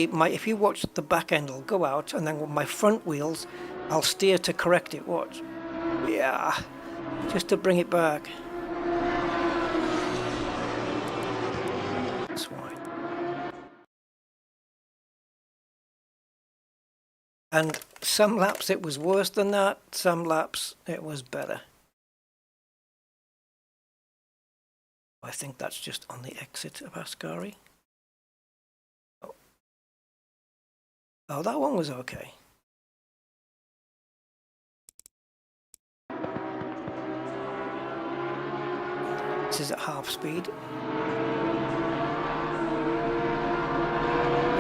my, if you watch the back end, will go out, and then with my front wheels, I'll steer to correct it. Watch. Yeah. Just to bring it back. That's why. And some laps it was worse than that, some laps it was better. I think that's just on the exit of Ascari. Oh, that one was okay. This is at half speed.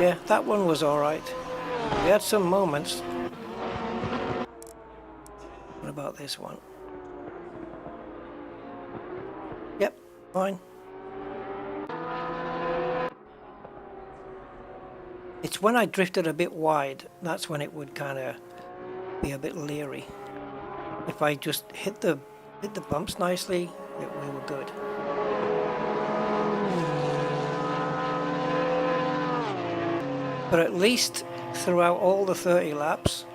Yeah, that one was alright. We had some moments. What about this one? Yep, fine. It's when I drifted a bit wide, that's when it would kind of be a bit leery. If I just hit the bumps nicely, we were good. But at least throughout all the 30 laps,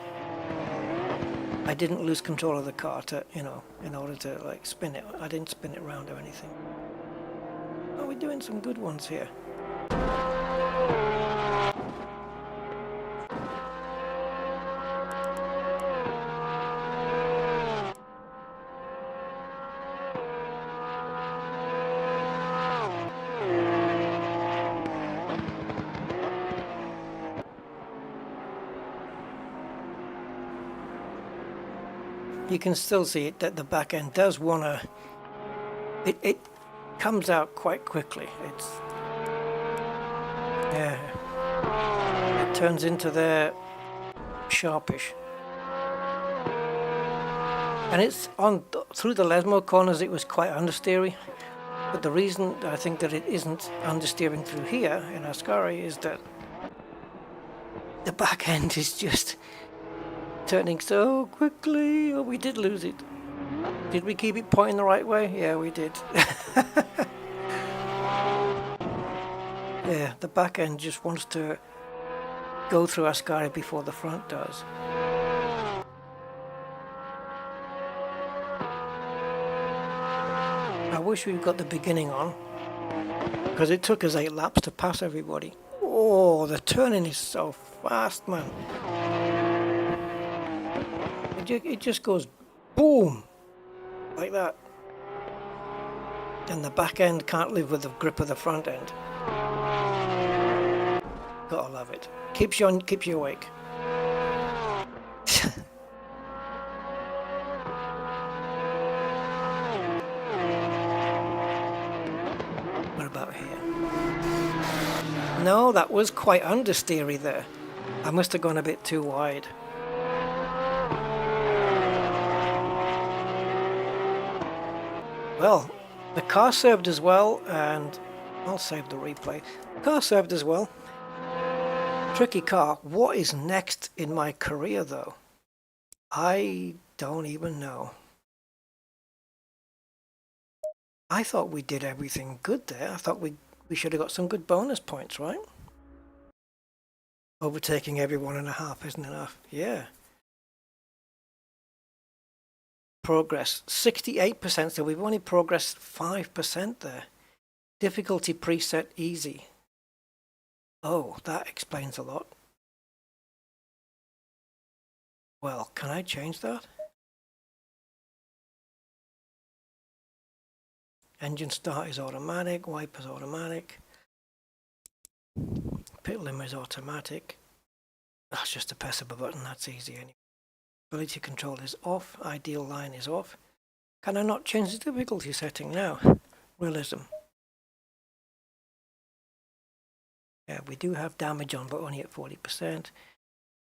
I didn't lose control of the car to, you know, in order to like spin it. I didn't spin it around or anything. Oh, we're doing some good ones here. You can still see it that the back end does want to, it comes out quite quickly. It's, yeah, it turns into their sharpish. And it's on, through the Lesmo corners it was quite understeery. But the reason I think that it isn't understeering through here in Ascari is that the back end is just turning so quickly. Oh, we did lose it. Did we keep it pointing the right way? Yeah, we did. Yeah, the back end just wants to go through Ascari before the front does. I wish we'd got the beginning on, because it took us 8 laps to pass everybody. Oh, the turning is so fast, man. It just goes boom, like that. And the back end can't live with the grip of the front end. Gotta love it. Keeps you awake. What about here? No, that was quite understeery there. I must have gone a bit too wide. Well, the car served as well, and I'll save the replay. Car served as well. Tricky car. What is next in my career, though? I don't even know. I thought we did everything good there. I thought we should have got some good bonus points, right? Overtaking every 1.5 isn't enough. Yeah. Progress 68%, so we've only progressed 5% there. Difficulty preset easy. Oh, that explains a lot. Well, can I change that? Engine start is automatic, wipers automatic, pit limiter is automatic. That's just a press of a button, that's easy anyway. Ability control is off, ideal line is off. Can I not change the difficulty setting now? Realism. Yeah, we do have damage on, but only at 40%.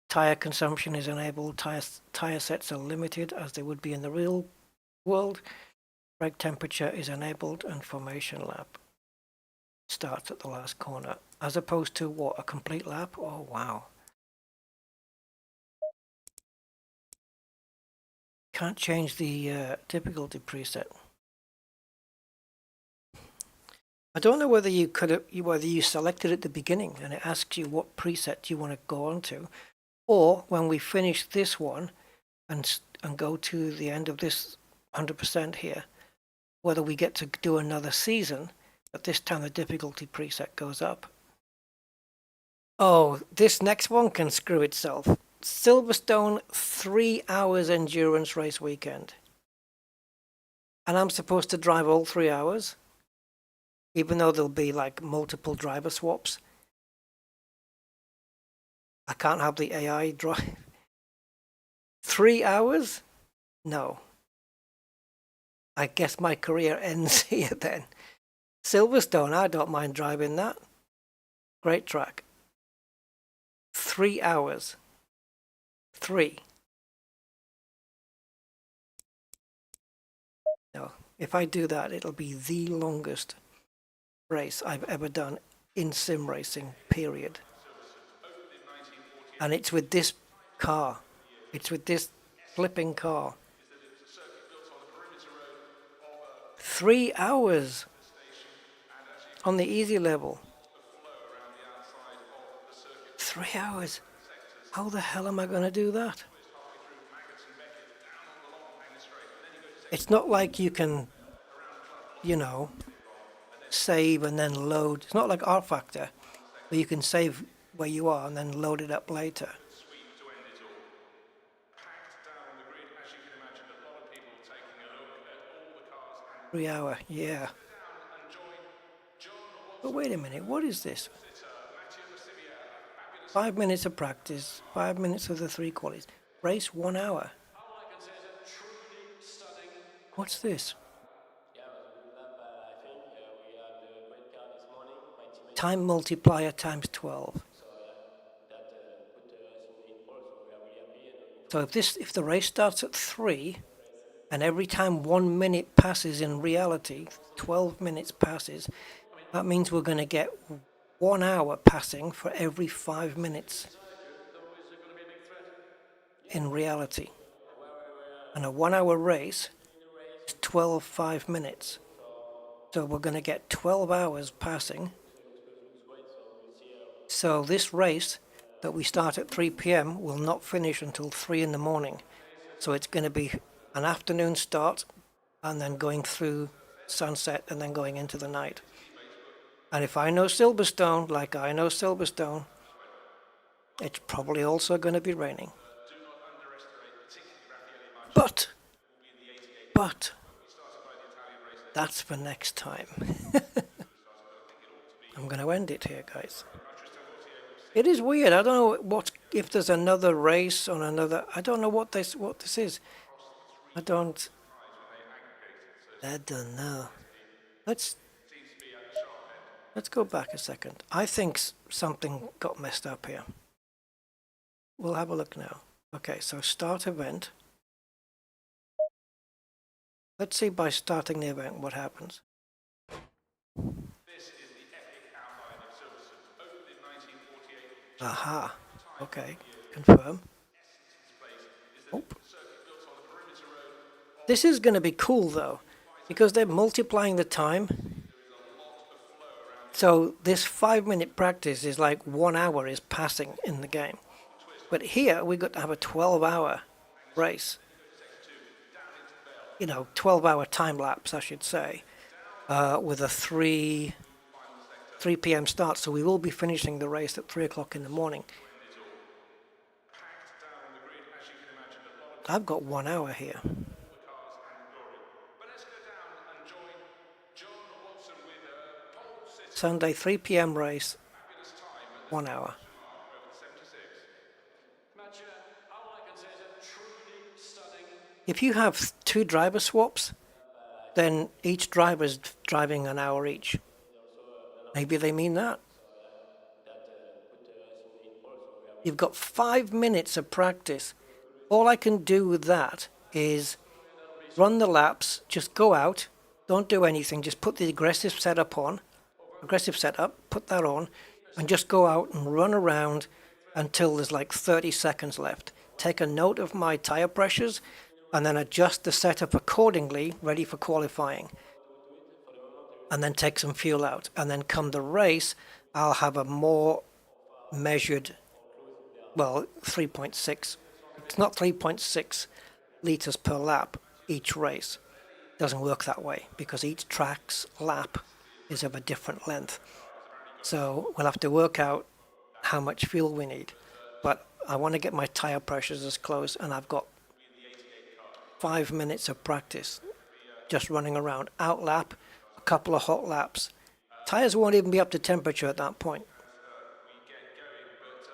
Tire consumption is enabled, tire sets are limited as they would be in the real world. Brake temperature is enabled, and formation lap starts at the last corner. As opposed to what, a complete lap? Oh wow. Can't change the difficulty preset. I don't know whether you could have, whether you selected at the beginning and it asks you what preset you want to go on to, or when we finish this one and go to the end of this 100% here, whether we get to do another season, but this time the difficulty preset goes up. Oh, this next one can screw itself. Silverstone 3 hours endurance race weekend. And I'm supposed to drive all 3 hours? Even though there'll be like multiple driver swaps. I can't have the AI drive. 3 hours? No. I guess my career ends here then. Silverstone, I don't mind driving that. Great track. 3 hours. 3. No, if I do that, it'll be the longest race I've ever done in sim racing, period. And it's with this car. It's with this flipping car. 3 hours on the easy level. 3 hours. How the hell am I going to do that? It's not like you can, you know, save and then load. It's not like R Factor, where you can save where you are and then load it up later. 3 hour, yeah. But wait a minute, what is this? 5 minutes of practice, 5 minutes of the 3 qualities. Race 1 hour. What's this? Time multiplier times 12. So if the race starts at 3, and every time 1 minute passes in reality, 12 minutes passes, that means we're going to get 1 hour passing for every 5 minutes in reality. And a 1 hour race is 12 5 minutes. So we're going to get 12 hours passing. So this race that we start at 3 p.m. will not finish until 3 in the morning. So it's going to be an afternoon start and then going through sunset and then going into the night. And if I know Silverstone, like I know Silverstone, it's probably also going to be raining. But that's for next time. I'm going to end it here, guys. It is weird. I don't know if there's another race on another. I don't know what this is. I don't know. Let's go back a second. I think something got messed up here. We'll have a look now. Okay, so start event. Let's see by starting the event what happens. Aha. Okay. Confirm. Oh. This is going to be cool though, because they're multiplying the time. So this 5-minute practice is like 1 hour is passing in the game. But here we got to have a 12-hour race. 12-hour time lapse, I should say, with a 3 p.m. start. So we will be finishing the race at 3 o'clock in the morning. I've got 1 hour here. Sunday 3 p.m. race, 1 hour. If you have 2 driver swaps, then each driver is driving an hour each. Maybe they mean that. You've got 5 minutes of practice. All I can do with that is run the laps, just go out, don't do anything, just put the aggressive setup, put that on, and just go out and run around until there's like 30 seconds left. Take a note of my tire pressures and then adjust the setup accordingly, ready for qualifying. And then take some fuel out. And then come the race, I'll have a more measured, 3.6. It's not 3.6 liters per lap each race. It doesn't work that way because each track's lap is of a different length. So we'll have to work out how much fuel we need. But I want to get my tire pressures as close, and I've got 5 minutes of practice just running around. Out lap, a couple of hot laps. Tires won't even be up to temperature at that point.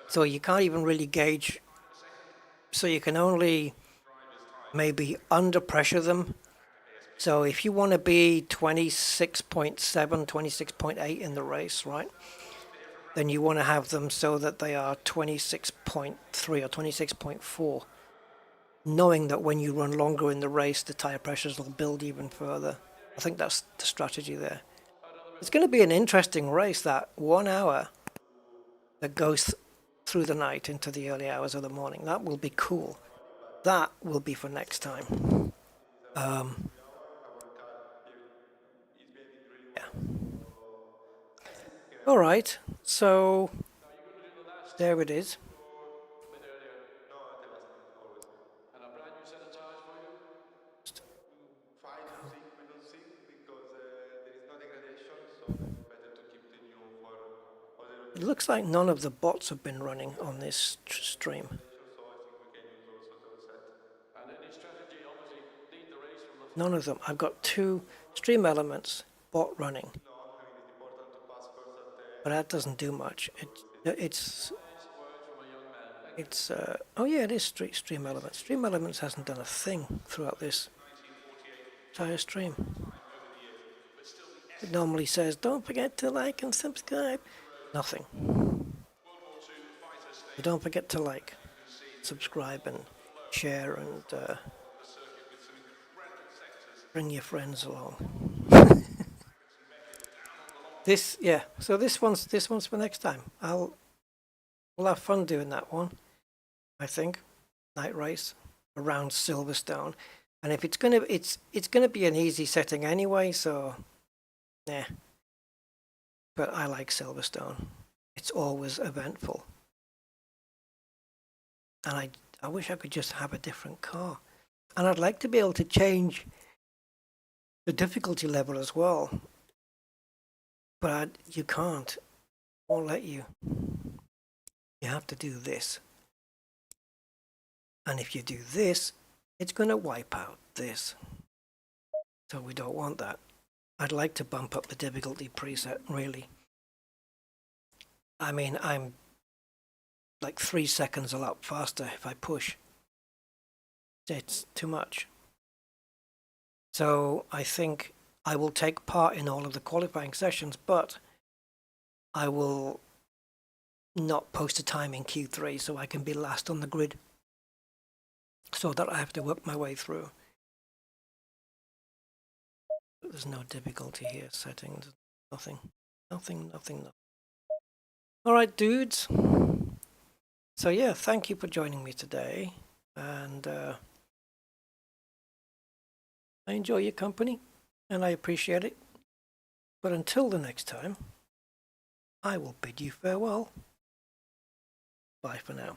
So you can't even really gauge. So you can only maybe under pressure them. So if you want to be 26.7, 26.8 in the race, right? Then you want to have them so that they are 26.3 or 26.4. Knowing that when you run longer in the race, the tire pressures will build even further. I think that's the strategy there. It's going to be an interesting race, that 1 hour that goes through the night into the early hours of the morning. That will be cool. That will be for next time. Yeah. All right, so there it is. It looks like none of the bots have been running on this stream. None of them. I've got 2 stream elements bot running. But that doesn't do much. Oh yeah, it is stream elements. Stream elements hasn't done a thing throughout this entire stream. It normally says, don't forget to like and subscribe. Nothing. So don't forget to like, subscribe and share and bring your friends along. So this one's for next time. We'll have fun doing that one, I think. Night race around Silverstone. And if it's gonna be an easy setting anyway, so yeah. But I like Silverstone. It's always eventful. And I wish I could just have a different car. And I'd like to be able to change the difficulty level as well. But you can't. Won't let you. You have to do this. And if you do this, it's going to wipe out this. So we don't want that. I'd like to bump up the difficulty preset, really. I mean, I'm like 3 seconds a lap faster if I push. It's too much. So I think I will take part in all of the qualifying sessions, but I will not post a time in Q3 so I can be last on the grid, so that I have to work my way through. There's no difficulty here. Settings, nothing. Alright, dudes. So yeah, thank you for joining me today, and I enjoy your company, and I appreciate it. But until the next time, I will bid you farewell. Bye for now.